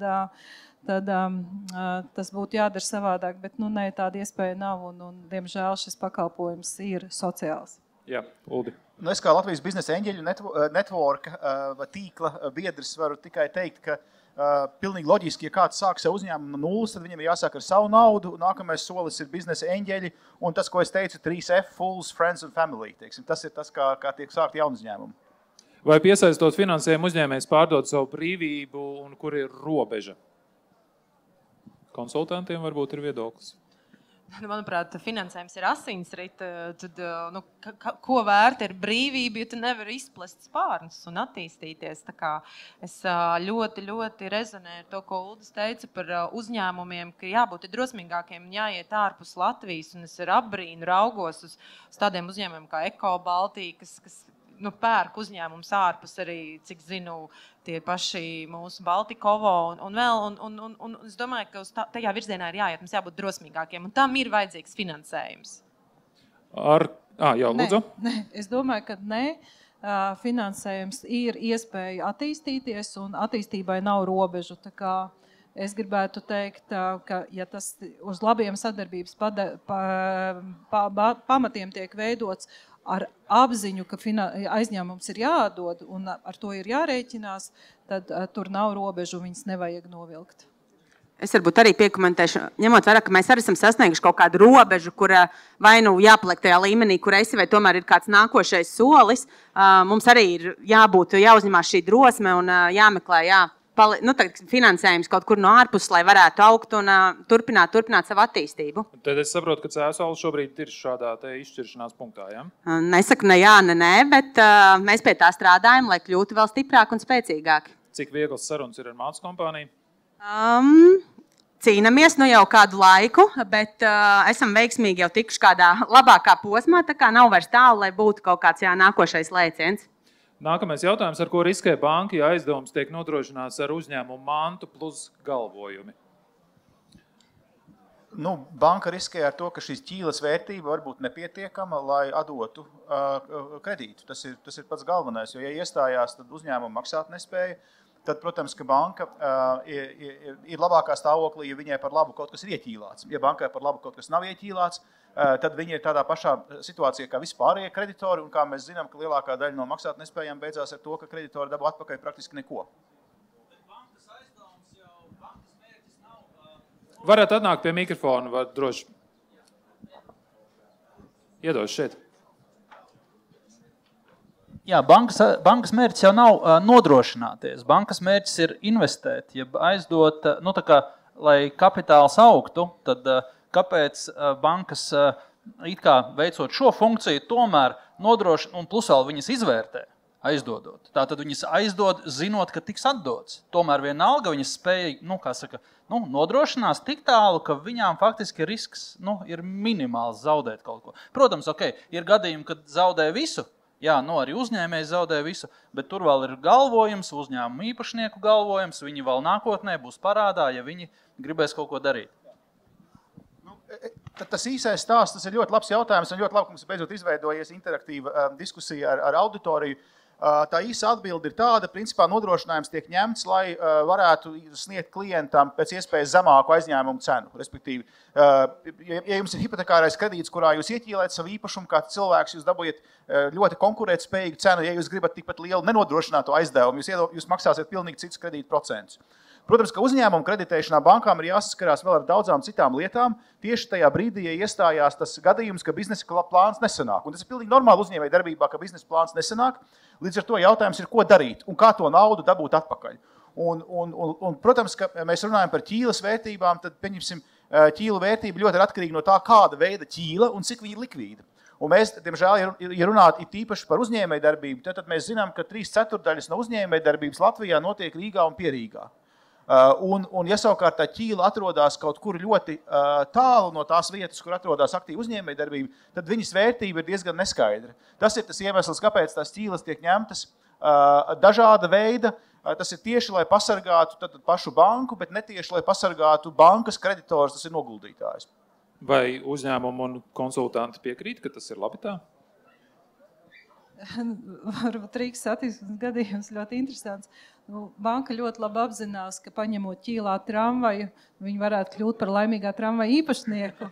tas būtu jādara savādāk, bet nē, tāda iespēja nav un diemžēl šis pakalpojums ir sociāls.
Jā, Uldi.
Nu, es kā Latvijas biznesa eņģeļu networka vai tīkla biedrs varu tikai teikt, ka pilnīgi loģiski, ja kāds sāk savu uzņēmumu no nulles, tad viņam ir jāsāk ar savu naudu. Nākamais solis ir biznesa eņģeļi un tas, ko es teicu, 3F, Fools, Friends and Family. Teiksim. Tas ir tas, kā tiek sākt jaunu uzņēmumu.
Vai piesaistot finansējumu uzņēmējs pārdod savu brīvību un kur ir robeža? Konsultantiem varbūt ir viedoklis.
Manuprāt, finansējums ir asinsrita, tad ko vērta ir brīvība, jo tu nevar izplest spārnus un attīstīties. Tā kā es ļoti, ļoti rezonēju ar to, ko Uldis teica par uzņēmumiem, ka jābūt drosmīgākiem un jāiet ārpus Latvijas, un es ar apbrīnu raugos uz tādiem uzņēmumiem kā Eko Baltija, kas pērk uzņēmums ārpus arī, cik zinu, tie paši mūsu Baltikovo un vēl. Un es domāju, ka uz tajā virzienā ir jāiet, mums jābūt drosmīgākiem. Un tam ir vajadzīgs finansējums.
Jā, lūdzu.
Nē, es domāju, ka nē. Finansējums ir iespēja attīstīties un attīstībai nav robežu. Tā kā es gribētu teikt, ka ja tas uz labiem sadarbības pamatiem tiek veidots, ar apziņu, ka aizņēmums ir jāatdod un ar to ir jārēķinās, tad tur nav robežu, viņas nevajag novilkt.
Es varbūt arī piekomentēšu, ņemot vērā, ka mēs arī esam sasnieguši kaut kādu robežu, kur vai nu jāpaliek tajā līmenī, kur esi, vai tomēr ir kāds nākošais solis. Mums arī ir jāuzņemās šī drosme un jāmeklē, finansējums kaut kur no ārpuses, lai varētu augt un turpināt savu attīstību.
Tad es saprotu, ka Cēsolis šobrīd ir šādā izšķiršanās punktā, ja?
Nesaku ne jā, ne nē, bet mēs pie tā strādājam, lai kļūtu vēl stiprāk un spēcīgāk.
Cik vieglas sarunas ir ar mācu kompāniju?
Cīnamies jau kādu laiku, bet esam veiksmīgi jau tikuši kādā labākā posmā, tā kā nav vairs tālu, lai būtu kaut kāds nākošais lēciens.
Nākamais jautājums, ar ko riskē banka, ja aizdevums tiek nodrošināts ar uzņēmumu mantu plus galvojumi?
Banka riskē ar to, ka šīs ķīles vērtība var būt nepietiekama, lai atdotu kredītu. Tas ir pats galvenais, jo ja iestājās, tad uzņēmumu maksāt nespēja. Tad, protams, ka banka ir labākā stāvoklī, ja viņai par labu kaut kas ir ieķīlāts. Ja bankai par labu kaut kas nav ieķīlāts, tad viņi ir tādā pašā situācijā kā vispārējie kreditori, un kā mēs zinām, ka lielākā daļa no maksāt nespējām beidzās ar to, ka kreditori dabū atpakaļ praktiski neko.
Varat atnākt pie mikrofona, var droši. Iedošu šeit.
Jā, bankas mērķis jau nav nodrošināties. Bankas mērķis ir investēt, ja aizdot, lai kapitāls augtu, tad kāpēc bankas it kā veicot šo funkciju tomēr nodrošina un plus vēl viņas izvērtē aizdodot. Tātad viņas aizdod, zinot, ka tiks atdots. Tomēr vienalga viņas spēja, nodrošinās tik tālu, ka viņām faktiski risks ir minimāls zaudēt kaut ko. Protams, ir gadījumi, kad zaudē visu. Jā, arī uzņēmējs zaudē visu, bet tur vēl ir galvojums, uzņēmumu īpašnieku galvojums, viņi vēl nākotnē būs parādā, ja viņi gribēs kaut ko darīt.
Tas īsais stāsts, tas ir ļoti labs jautājums, un ļoti labi, ka mums beidzot izveidojies interaktīva diskusija ar auditoriju. Tā īsa atbilde ir tāda, principā nodrošinājums tiek ņemts, lai varētu sniegt klientam pēc iespējas zemāku aizņēmumu cenu. Respektīvi, ja jums ir hipotekārais kredīts, kurā jūs ieķīlēt savu īpašumu, kā cilvēks, jūs dabūjat ļoti konkurētspējīgu cenu, ja jūs gribat tikpat lielu nenodrošināto aizdevumu, jūs maksāsiet pilnīgi cits kredītu procentus. Protams, ka uzņēmumu kreditēšanā bankām ir jāsaskarās vēl ar daudzām citām lietām. Tieši tajā brīdī, ja iestājās tas gadījums, ka biznesa plāns nesanāk. Un tas ir pilnīgi normāli uzņēmēju darbībā, ka biznesa plāns nesanāk. Līdz ar to jautājums ir, ko darīt un kā to naudu dabūt atpakaļ. Un protams, ka mēs runājam par ķīles vērtībām, tad pieņemsim, ķīlu vērtība ļoti ir atkarīga no tā, kāda veida ķīla un cik viņa ir likvīda. Un mēs, diemžēl, ja runāt īpaši par uzņēmēju darbību, tad mēs zinām, ka 3/4 no uzņēmēju darbības Latvijā notiek Rīgā un Pierīgā. Un ja savukārt tā ķīla atrodas kaut kur ļoti tālu no tās vietas, kur atrodas aktīva uzņēmējdarbība, tad viņas vērtība ir diezgan neskaidra. Tas ir tas iemesls, kāpēc tās ķīlas tiek ņemtas dažāda veida. Tas ir tieši, lai pasargātu pašu banku, bet ne tieši, lai pasargātu bankas kreditors, tas ir noguldītājs.
Vai uzņēmumu un konsultanti piekrīt, ka tas ir labi tā?
Varbūt Rīgas attīstības gadījums ļoti interesants. Banka ļoti labi apzinās, ka paņemot ķīlā tramvaju, viņi varētu kļūt par laimīgā tramvaja īpašnieku.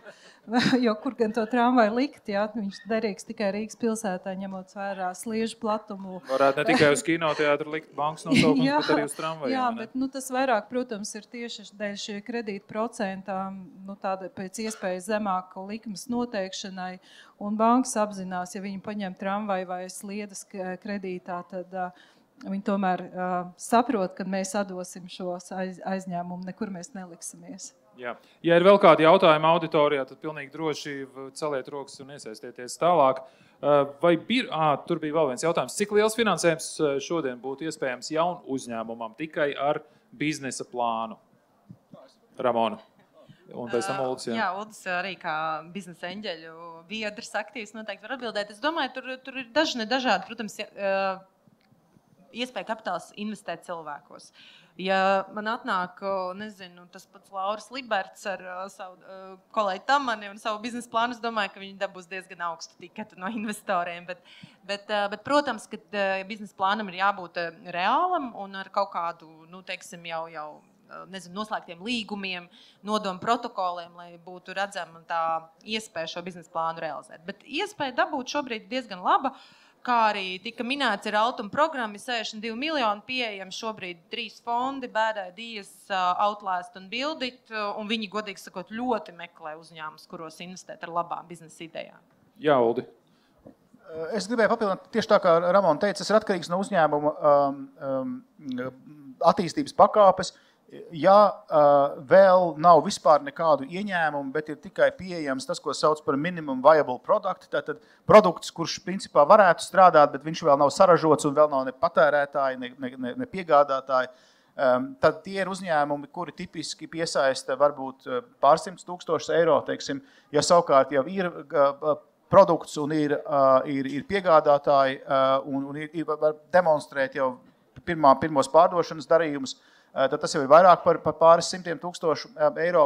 Jo kur gan to tramvaju likt, jā, viņš derīgs tikai Rīgas pilsētā, ņemot vērā sliežu platumu.
Varētu ne tikai uz kinoteātru likt bankas nosaukums, bet arī uz tramvajiem.
Jā, bet tas vairāk, protams, ir tieši dēļ šie kredīta procentām, tāda pēc iespējas zemāka likmes noteikšanai, un bankas apzinās, ja viņi paņem tramvaju vai sliedas kredītā, tad viņi tomēr saprot, ka mēs atdosim šos aizņēmumu, nekur mēs neliksimies.
Jā. Ja ir vēl kādi jautājumi auditorijā, tad pilnīgi droši celiet rokas un iesaistieties tālāk. Tur bija vēl viens jautājums. Cik liels finansējums šodien būtu iespējams jaunu uzņēmumam tikai ar biznesa plānu? Ramona. Un pēc tam Uldis.
Jā, Uldis arī kā biznesa eņģeļu biedrs aktīvs noteikti var atbildēt. Es domāju, tur ir dažādi, protams, iespēja kapitāls investēt cilvēkos. Ja man atnāk, nezinu, tas pats Lauris Liberts ar savu kolēģi Tamani un savu biznesa plānu, es domāju, ka viņi dabūs diezgan augstu tiketu no investoriem. Bet protams, ka biznesa plānam ir jābūt reālam un ar kaut kādu, teiksim, jau noslēgtiem līgumiem, nodomu protokoliem, lai būtu redzama tā iespēja šo biznesa plānu realizēt. Bet iespēja dabūt šobrīd diezgan laba. Kā arī tika minēts, ir Altuma programma, 62 miljoni pieejami šobrīd 3 fondi, Bad Ideas, Outlast un Buildit, un viņi, godīgi sakot, ļoti meklē uzņēmumus, kuros investēt ar labām biznesa idejām.
Jā, Uldi.
Es gribēju papildināt, tieši tā kā Ramona teica, tas ir atkarīgs no uzņēmuma attīstības pakāpes. Ja vēl nav vispār nekādu ieņēmumu, bet ir tikai pieejams tas, ko sauc par minimum viable product, tātad produkts, kurš principā varētu strādāt, bet viņš vēl nav saražots un vēl nav ne patērētāji, ne piegādātāji, tad tie ir uzņēmumi, kuri tipiski piesaista varbūt pārsimts tūkstošus eiro, teiksim, ja savukārt jau ir produkts un ir piegādātāji un var demonstrēt jau pirmos pārdošanas darījumus, tad tas jau ir vairāk par pāris simtiem tūkstošu eiro.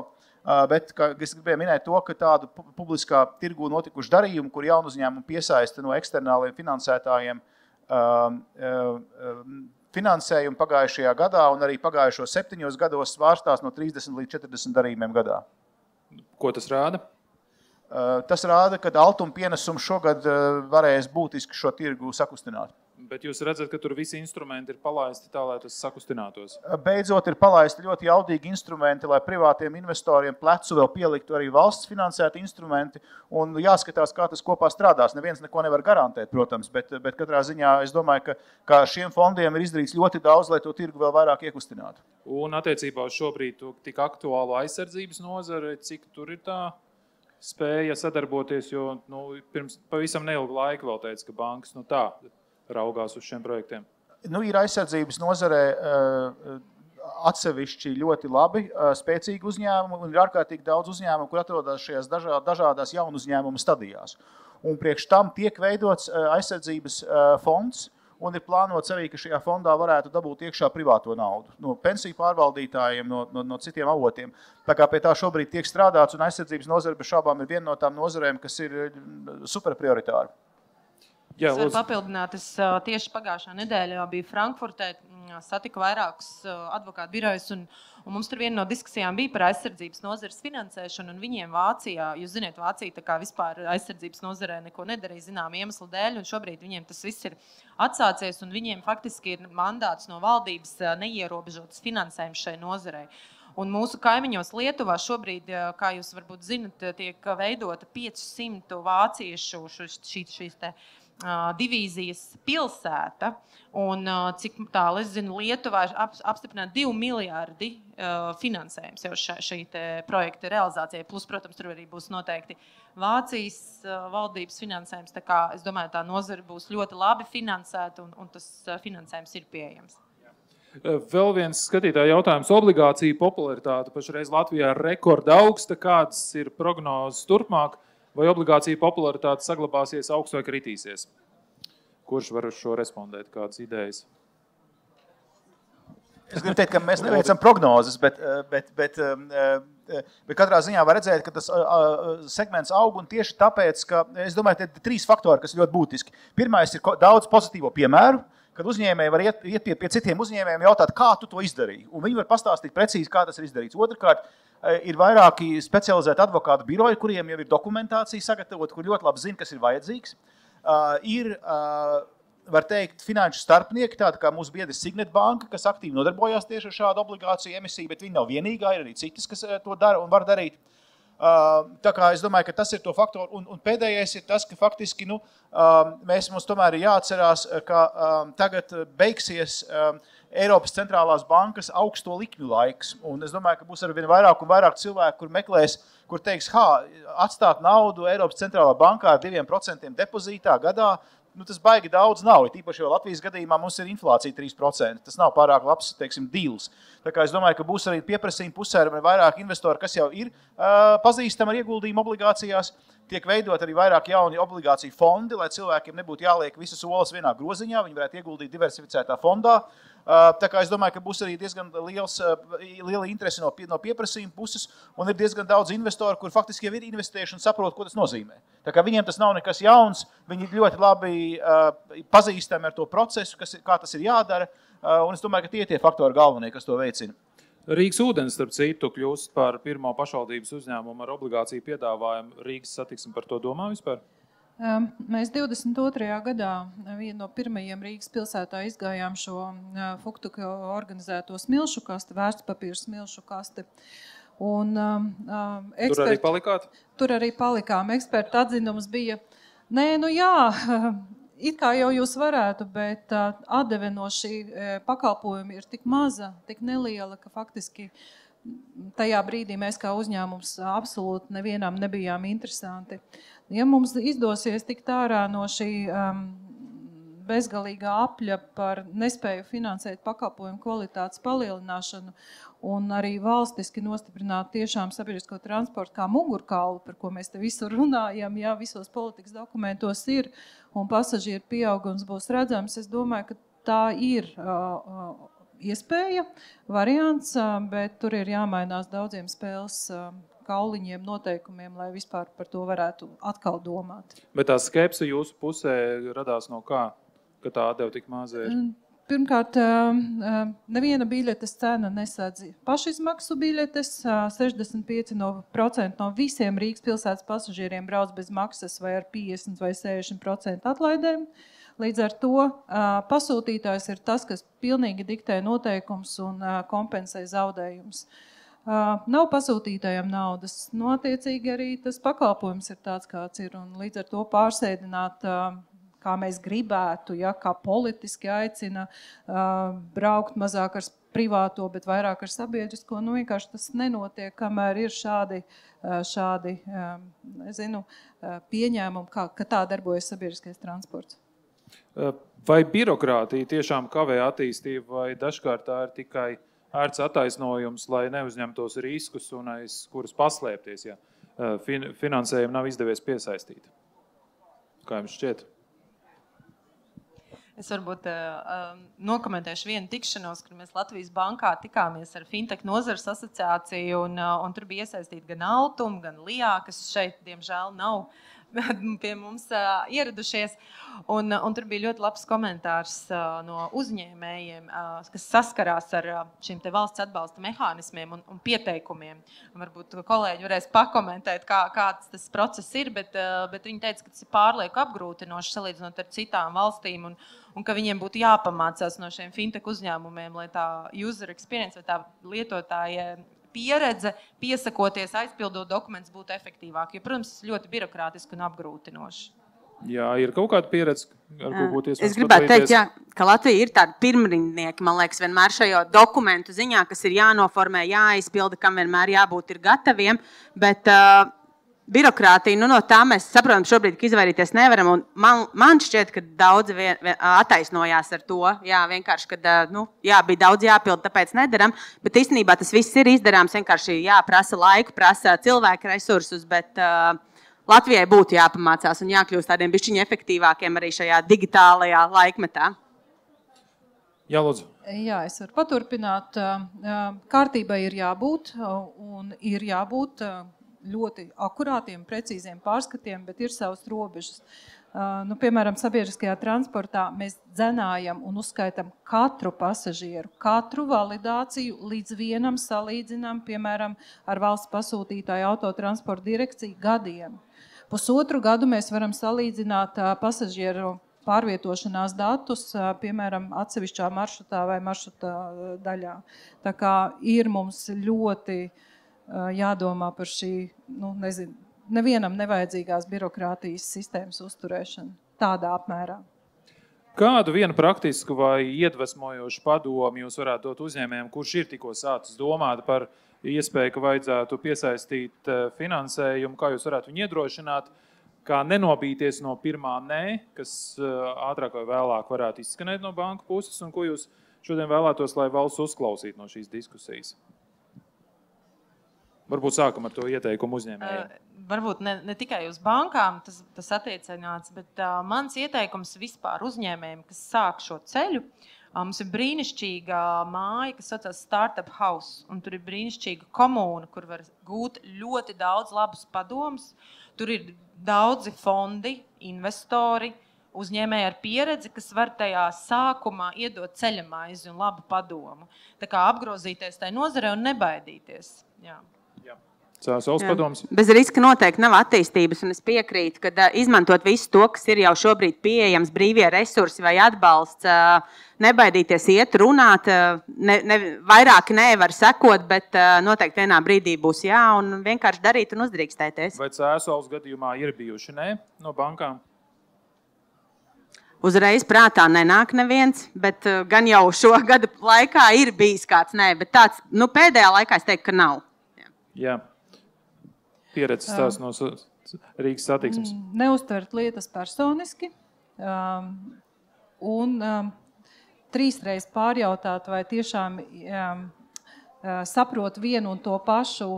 Bet es gribēju minēt to, ka tādu publiskā tirgū notikuši darījumu, kur jaunu uzņēmumu piesaista no eksternāliem finansētājiem finansējumu pagājušajā gadā un arī pagājušos 7 gados svārstās no 30 līdz 40 darījumiem gadā.
Ko tas rāda?
Tas rāda, ka Altuma pienesums šogad varēs būtiski šo tirgu sakustināt.
Bet jūs redzat, ka tur visi instrumenti ir palaisti tā, lai tas sakustinātos?
Beidzot ir palaisti ļoti jaudīgi instrumenti, lai privātiem investoriem plecu vēl pieliktu arī valsts finansēti instrumenti. Un jāskatās, kā tas kopā strādās. Neviens neko nevar garantēt, protams, bet katrā ziņā es domāju, ka šiem fondiem ir izdarīts ļoti daudz, lai to tirgu vēl vairāk iekustinātu.
Un attiecībā uz šobrīd tik aktuālo aizsardzības nozare, cik tur ir tā spēja sadarboties, jo pirms pavisam neilgu laiku vēl teica, ka bankas tā raugās uz šiem projektiem?
Ir aizsardzības nozarē atsevišķi ļoti labi, spēcīgi uzņēmumi un ir ārkārtīgi daudz uzņēmumu, kur atrodas šajās dažādās jaunu uzņēmumu stadijās. Un priekš tam tiek veidots aizsardzības fonds un ir plānots arī, ka šajā fondā varētu dabūt iekšā privāto naudu no pensiju pārvaldītājiem, no citiem avotiem. Tā kā pie tā šobrīd tiek strādāts un aizsardzības nozare bez šābām ir viena no tām nozarēm, kas ir superprioritāri.
Es varu papildināt, es tieši pagājušā nedēļā biju Frankfurtē, satiku vairākus advokātu birojus, un mums tur viena no diskusijām bija par aizsardzības nozares finansēšanu, un viņiem Vācijā, jūs ziniet, Vācija tā kā vispār aizsardzības nozarē neko nedarīja zinām iemeslu dēļ, un šobrīd viņiem tas viss ir atsācies, un viņiem faktiski ir mandāts no valdības neierobežotas finansējums šai nozarei. Un mūsu kaimiņos Lietuvā šobrīd, kā jūs varbūt zinat, tiek veidota 500 vāciešu šīs te divīzijas pilsēta, un cik tālu es zinu, Lietuvā ir apstiprināti 2 miljardi finansējums jau šī projekta realizācijai, plus, protams, tur arī būs noteikti Vācijas valdības finansējums, tā kā es domāju, tā nozara būs ļoti labi finansēta, un tas finansējums ir pieejams.
Vēl viens skatītāja jautājums. Obligāciju popularitāte pašreiz Latvijā ir rekorda augsta. Kādas ir prognozes turpmāk? Vai obligācija popularitāte saglabāsies augsts vai kritīsies? Kurš var uz šo respondēt? Kādas idejas?
Es gribu teikt, ka mēs neveicam prognozes, bet katrā ziņā var redzēt, ka tas segments aug un tieši tāpēc, ka es domāju, ka ir 3 faktori, kas ir ļoti būtiski. Pirmais ir daudz pozitīvo piemēru, kad uzņēmēji var iet pie citiem uzņēmējiem jautāt, kā tu to izdarīji. Un viņi var pastāstīt precīzi, kā tas ir izdarīts. Otrkārt, ir vairāki specializēti advokātu biroji, kuriem jau ir dokumentācija sagatavot, kur ļoti labi zina, kas ir vajadzīgs. Ir, var teikt, finanšu starpnieki, tāda kā mūsu biedrs Signet banka, kas aktīvi nodarbojās tieši ar šādu obligāciju emisiju, bet viņi nav vienīgā, ir arī citas, kas to dara un var darīt. Tā kā es domāju, ka tas ir to faktoru. Un pēdējais ir tas, ka faktiski mums tomēr ir jāatcerās, ka tagad beigsies Eiropas centrālās bankas augsto likmju laiks. Un es domāju, ka būs arvien vairāk un vairāk cilvēku, kur meklēs, kur teiks, atstāt naudu Eiropas centrālā bankā ar 2% depozītā gadā, tas baigi daudz nav. Tīpaši jau Latvijas gadījumā mums ir inflācija 3%. Tas nav pārāk labs, teiksim, deals. Tā kā es domāju, ka būs arī pieprasījuma pusē ar vairāk investori, kas jau ir pazīstami ar ieguldījumu obligācijās. Tiek veidot arī vairāk jauni obligāciju fondi, lai cilvēkiem nebūtu jāliek visas olas vienā groziņā, viņi varētu ieguldīt diversificētā fondā. Tā kā es domāju, ka būs arī diezgan liela interese no pieprasījuma puses, un ir diezgan daudz investoru, kur faktiski jau ir investējuši un saprot, ko tas nozīmē. Tā kā viņiem tas nav nekas jauns, viņi ļoti labi pazīstami ar to procesu, kā tas ir jādara, un es domāju, ka tie faktori galvenie, kas to veicina.
Rīgas ūdens, starp citu, kļūst par pirmo pašvaldības uzņēmumu ar obligāciju piedāvājumu. Rīgas satiksme par to domā vispār?
Mēs 22. gadā vienu no pirmajiem Rīgas pilsētā izgājām šo Fuktuka organizēto smilšu kasti, vērtspapīru smilšu kasti. Un,
tur arī palikāt?
Tur arī palikām. Eksperta atzinums bija, it kā jau jūs varētu, bet atdeve no šī pakalpojuma ir tik maza, tik neliela, ka faktiski tajā brīdī mēs kā uzņēmums absolūti nevienam nebijām interesanti. Ja mums izdosies tikt ārā no šī bezgalīgā apļa par nespēju finansēt pakalpojumu kvalitātes palielināšanu un arī valstiski nostiprināt tiešām sabiedrisko transportu kā mugurkaulu, par ko mēs te visur runājam, visos politikas dokumentos ir, un pasažieru pieaugums būs redzams, es domāju, ka tā ir iespēja, variants, bet tur ir jāmainās daudziem spēles kauliņiem, noteikumiem, lai vispār par to varētu atkal domāt.
Bet tā skepse jūsu pusē radās no kā, ka tā atdeva tik maza ir?
Pirmkārt, neviena biļetes cena nesadz pašizmaksu biļetes. 65% no visiem Rīgas pilsētas pasažieriem brauc bez maksas vai ar 50 vai 60% atlaidēm. Līdz ar to pasūtītājs ir tas, kas pilnīgi diktē noteikums un kompensē zaudējumus. Nav pasūtītājiem naudas, attiecīgi arī tas pakalpojums ir tāds, kāds ir, un līdz ar to pārsēdināt, kā mēs gribētu, kā politiski aicina braukt mazāk ar privāto, bet vairāk ar sabiedrisko, vienkārši tas nenotiek, kamēr ir šādi pieņēmumi, ka tā darbojas sabiedriskais transports.
Vai birokrātija tiešām kavē attīstību, vai dažkārt tā ir tikai ērts attaisnojums, lai neuzņemtos riskus un aiz kuras paslēpties, ja finansējumu nav izdevies piesaistīt? Kā jums šķiet?
Es varbūt nokomentēšu vienu tikšanos, kur mēs Latvijas bankā tikāmies ar Fintech nozares asociāciju, un tur bija iesaistīti gan Altum, gan Lijā, kas šeit, diemžēl, nav pie mums ieradušies. Un tur bija ļoti labs komentārs no uzņēmējiem, kas saskarās ar šiem te valsts atbalsta mehānismiem un pieteikumiem. Un varbūt kolēģi varēs pakomentēt, kāds tas process ir, bet viņi teica, ka tas ir pārlieku apgrūtinoši salīdzinot ar citām valstīm un ka viņiem būtu jāpamācās no šiem fintech uzņēmumiem, lai tā user experience vai tā lietotāja pieredze, piesakoties, aizpildot dokumentus, būtu efektīvāk. Jo, protams, tas ļoti birokrātiski un apgrūtinoši.
Jā, ir kaut kāda pieredze, ar ko būtu iespējams
Es gribētu teikt, ka Latvija ir tāda pirmrindnieki, man liekas, vienmēr šajā dokumentu ziņā, kas ir jānoformē, jāizpilda, kam vienmēr jābūt ir gataviem, bet birokrātija, no tā mēs saprotam šobrīd, ka izvairīties nevaram, un man šķiet, ka daudzi attaisnojās ar to, vienkārši, kad, bija daudz jāpilda, tāpēc nedaram, bet īstenībā tas viss ir izdarāms, vienkārši prasa laiku, prasa cilvēku resursus, bet Latvijai būtu jāpamācās un jākļūst tādiem bišķiņi efektīvākiem arī šajā digitālajā laikmetā.
Jā, lūdzu.
Jā, es varu paturpināt. Kārtībai ir jābūt un ir jābūt ļoti akurātiem, precīziem pārskatiem, bet ir savas robežas. Piemēram, sabiedriskajā transportā mēs dzenājam un uzskaitam katru pasažieru, katru validāciju līdz vienam salīdzinām, piemēram, ar valsts pasūtītāju autotransporta direkciju gadiem. Pusotru gadu mēs varam salīdzināt pasažieru pārvietošanās datus, piemēram, atsevišķā maršrutā vai maršruta daļā. Tā kā ir mums ļoti jādomā par šī, nevienam nevajadzīgās birokrātijas sistēmas uzturēšanu tādā apmērā.
Kādu vienu praktisku vai iedvesmojošu padomu jūs varētu dot uzņēmējiem, kurš ir tikko sācis domāt par iespēju, ka vajadzētu piesaistīt finansējumu, kā jūs varētu viņu iedrošināt, kā nenobīties no pirmā nē, kas ātrāk vai vēlāk varētu izskanēt no banku puses, un ko jūs šodien vēlētos, lai valsts uzklausītu no šīs diskusijas? Varbūt sākam ar to ieteikumu uzņēmējiem.
Varbūt ne tikai uz bankām tas attiecināts, bet mans ieteikums vispār uzņēmējiem, kas sāk šo ceļu, mums ir brīnišķīga māja, kas saucās Startup House, un tur ir brīnišķīga komūna, kur var gūt ļoti daudz labus padomus. Tur ir daudzi fondi, investori, uzņēmēji ar pieredzi, kas var tajā sākumā iedot ceļamaizi un labu padomu. Tā kā apgrozīties tai nozarē un nebaidīties. Jā.
Savs padoms.
Bez riska noteikti nav attīstības, un es piekrītu, ka izmantot visu to, kas ir jau šobrīd pieejams, brīvie resursi vai atbalsts, nebaidīties iet, runāt, vairāk nevar sekot, bet noteikti vienā brīdī būs jā, un vienkārši darīt un uzdrīkstēties.
Vai CSOs gadījumā ir bijuši nē no bankām?
Uzreiz prātā nenāk neviens, bet gan jau šo gadu laikā ir bijis kāds nē, bet tāds, pēdējā laikā es teiktu, ka nav.
Jā. Pieredzes tās no Rīgas satiksmes.
Neuztvert lietas personiski un 3 reizes pārjautāt, vai tiešām saprot vienu un to pašu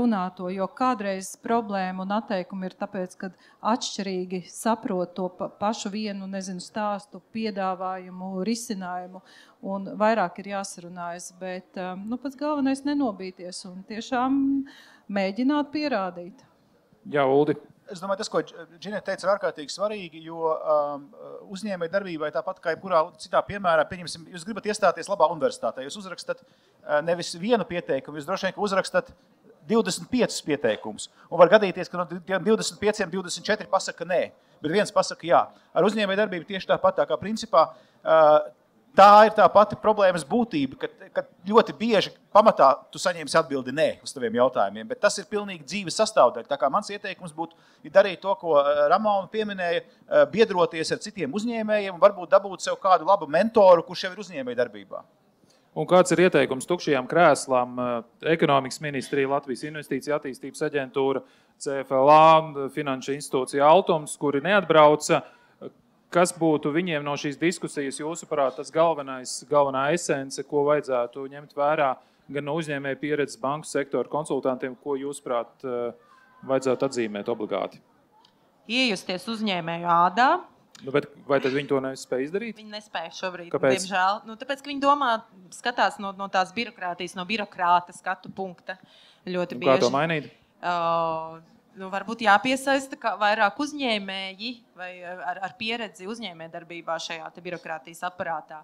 runāto, jo kādreiz problēma un atteikumi ir tāpēc, ka atšķirīgi saprot to pašu vienu, stāstu, piedāvājumu, risinājumu, un vairāk ir jāsarunājas, bet pats galvenais nenobīties un tiešām mēģināt pierādīt.
Jā, Uldi.
Es domāju, tas, ko Džineta teica, ir ārkārtīgi svarīgi, jo uzņēmēja darbībai tāpat kā jebkurā citā piemērā, pieņemsim, jūs gribat iestāties labā universitātē, jūs uzrakstat nevis vienu pieteikumu, jūs droši vien, ka uzrakstat 25 pieteikumus. Un var gadīties, ka no 25, 24 pasaka nē, bet viens pasaka jā. Ar uzņēmēja darbību tieši tāpat, tā kā principā tā ir tā pati problēmas būtība, ka ļoti bieži pamatā tu saņemsi atbildi nē uz taviem jautājumiem, bet tas ir pilnīgi dzīves sastāvdaļa. Tā kā mans ieteikums būtu darīt to, ko Ramona pieminēja, biedroties ar citiem uzņēmējiem un varbūt dabūt sev kādu labu mentoru, kurš jau ir uzņēmēja darbībā.
Un kāds ir ieteikums tukšajām krēslām? Ekonomikas ministrija, Latvijas Investīcija attīstības aģentūra, CFLA, Finanšu institūcija Altums, kuri neatbrauca. Kas būtu viņiem no šīs diskusijas, jūsuprāt, tas galvenā esence, ko vajadzētu ņemt vērā gan no uzņēmēja pieredzes banku sektora konsultantiem, ko jūsuprāt vajadzētu atzīmēt obligāti?
Iejusties uzņēmēju ādā.
Bet vai tad viņi to nespēja izdarīt?
Viņi nespēja šobrīd,
Kāpēc?
Diemžēl. Tāpēc, ka viņi skatās no tās birokrātijas, no birokrāta skatu punkta ļoti bieži.
Kā to mainīt?
Varbūt jāpiesaista vairāk uzņēmēji vai ar pieredzi uzņēmējdarbībā šajā birokrātijas aparātā.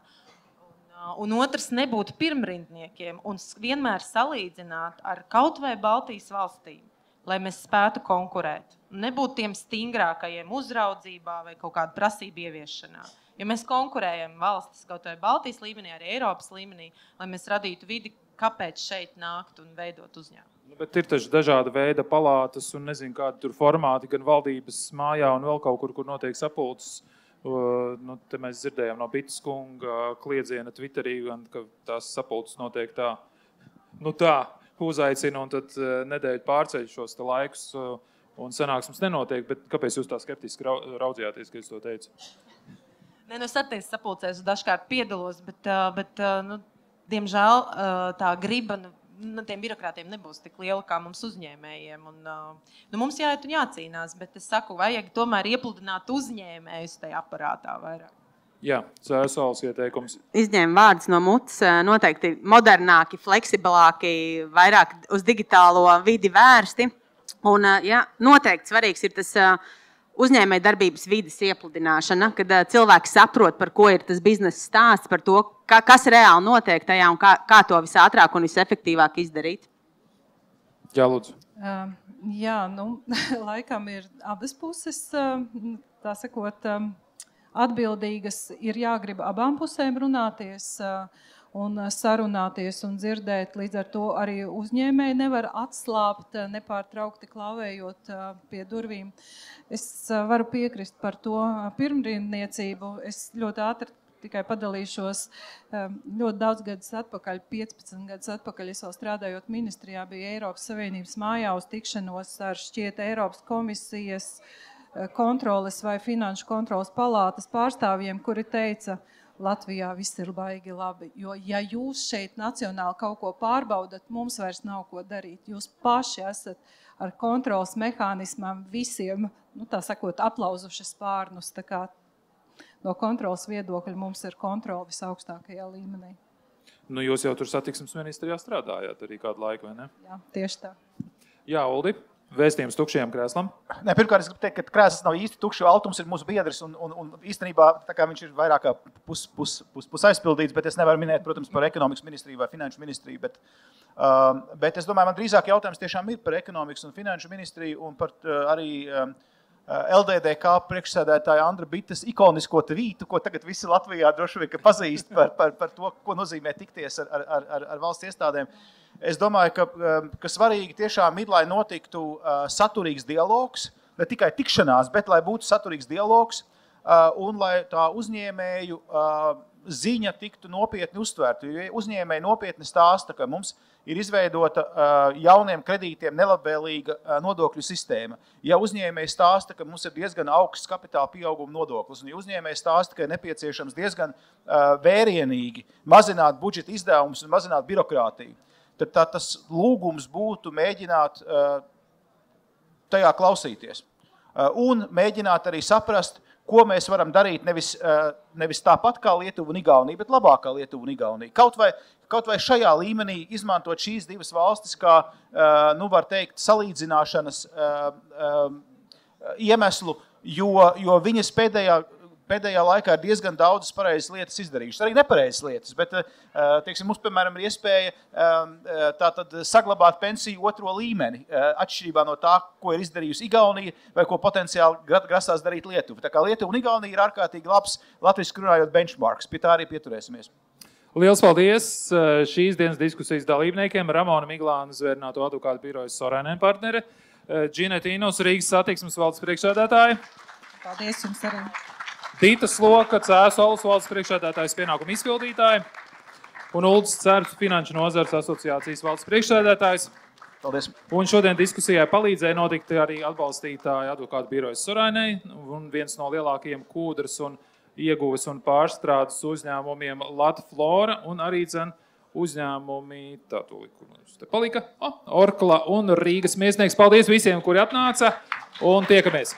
Un otrs, nebūt pirmrindniekiem un vienmēr salīdzināt ar kaut vai Baltijas valstīm, lai mēs spētu konkurēt. Nebūt tiem stingrākajiem uzraudzībā vai kaut kādu prasību ieviešanā. Ja mēs konkurējam valstis kaut vai Baltijas līmenī, arī Eiropas līmenī, lai mēs radītu vidi, kāpēc šeit nākt un veidot uzņēmumu.
Bet ir taču dažāda veida palātas un nezinu, kādi tur formāti, gan valdības mājā un vēl kaut kur notiek sapulces. Te mēs dzirdējām no Bitas kunga kliedziena Twitterī, ka tās sapulces notiek tā uzaicina un tad nedēļu pārceļ šos laikus un sanāksmes nenotiek. Bet kāpēc jūs tā skeptiski raudzījāties, ka es to teicu?
Es sapulcēs dažkārt piedalos, bet diemžēl tā griba tiem birokrātiem nebūs tik liela kā mums uzņēmējiem. Mums jāiet un jācīnās, bet es saku, vajag tomēr iepludināt uzņēmējus tajā aparātā vairāk.
Jā, CSOs ieteikums.
Izņēma vārdus no mutes, noteikti modernāki, fleksibilāki, vairāk uz digitālo vidi vērsti. Un, jā, noteikti svarīgs ir tas uzņēmēja darbības vides iepludināšana, kad cilvēki saprot, par ko ir tas biznesa stāsts, par to, kas reāli notiek tajā un kā to visātrāk un visefektīvāk izdarīt.
Jā, lūdzu.
Jā, laikam ir abas puses, tā sakot, atbildīgas. Ir jāgrib abām pusēm runāties un sarunāties un dzirdēt. Līdz ar to arī uzņēmēji nevar atslābt, nepārtraukti klavējot pie durvīm. Es varu piekrist par to pirmrindniecību. Es ļoti ātri tikai padalīšos. Ļoti daudz gadus atpakaļ, 15 gadus atpakaļ, es vēl strādājot ministrijā, bija Eiropas Savienības mājā uz tikšanos ar šķiet Eiropas komisijas kontroles vai finanšu kontroles palātas pārstāvjiem, kuri teica, Latvijā viss ir baigi labi, jo ja jūs šeit nacionāli kaut ko pārbaudat, mums vairs nav ko darīt. Jūs paši esat ar kontroles mehānismām visiem, tā sakot, aplauzuši spārnus. Tā kā no kontroles viedokļa mums ir kontrole visaugstākajā līmenī.
Jūs jau tur satiksmes ministrijā strādājāt arī kādu laiku, vai ne?
Jā, tieši tā.
Jā, Uldi, vēstījums tukšajam krēslam?
Nē, pirmkārt, es gribu teikt, ka krēsls nav īsti tukšs, jo Altums ir mūsu biedrs un īstenībā tā kā viņš ir vairāk kā pus aizpildīts, bet es nevaru minēt, protams, par ekonomikas ministriju vai finanšu ministriju, bet es domāju, man drīzāk jautājums tiešām ir par ekonomikas un finanšu ministriju un par arī LDDK priekšsēdētāja Andra Bites ikonisko tvītu, ko tagad visi Latvijā droši vien pazīst par to, ko nozīmē tikties ar valsts iestādēm. Es domāju, ka svarīgi tiešām ir, lai notiktu saturīgs dialogs, ne tikai tikšanās, bet lai būtu saturīgs dialogs un lai tā uzņēmēju ziņa tiktu nopietni uztvērta. Jo uzņēmēji nopietni stāsta, ka mums ir izveidota jauniem kredītiem nelabvēlīga nodokļu sistēma. Ja uzņēmēji stāsta, ka mums ir diezgan augsts kapitāla pieauguma nodoklis, un ja uzņēmēji stāsta, ka ir nepieciešams diezgan vērienīgi mazināt budžeta izdevumus un mazināt birokrātiju, tad tas lūgums būtu mēģināt tajā klausīties. Un mēģināt arī saprast, ko mēs varam darīt nevis tāpat kā Lietuva un Igaunija, bet labāk kā Lietuva un Igaunija. Kaut vai šajā līmenī izmantot šīs divas valstis kā, var teikt, salīdzināšanas iemeslu, jo viņas pēdējā laikā ir diezgan daudzas pareizas lietas izdarījušas. Arī nepareizas lietas, bet mums, piemēram, ir iespēja tātad saglabāt pensiju otro līmeni, atšķirībā no tā, ko ir izdarījusi Igaunija vai ko potenciāli grasās darīt Lietuva. Tā kā Lietuva un Igaunija ir ārkārtīgi labs latviski runājot benchmarks. Pie tā arī pieturēsimies.
Liels paldies šīs dienas diskusijas dalībniekiem. Ramona Miglāna, Zvērināto advokātu birojas Sorainen partnere, Džineta Inos, Rīgas satiksmes valdes priekšsēdētāja.
Paldies jums arī.
Dīta Sloka, Cēsu Alus valdes priekšsēdētājas pienākumu izpildītāja un Uldis Cerps, Finanšu nozares asociācijas valdes priekšsēdētājs.
Paldies.
Un šodien diskusijai palīdzēja notikt arī atbalstītāji advokātu birojas Sorainei un viens no lielākajiem kūdras un ieguves un pārstrādes uzņēmumiem Latflora un arī uzņēmumi, te palika, Orkla un Rīgas Miesnieks. Paldies visiem, kuri atnāca un tiekamies!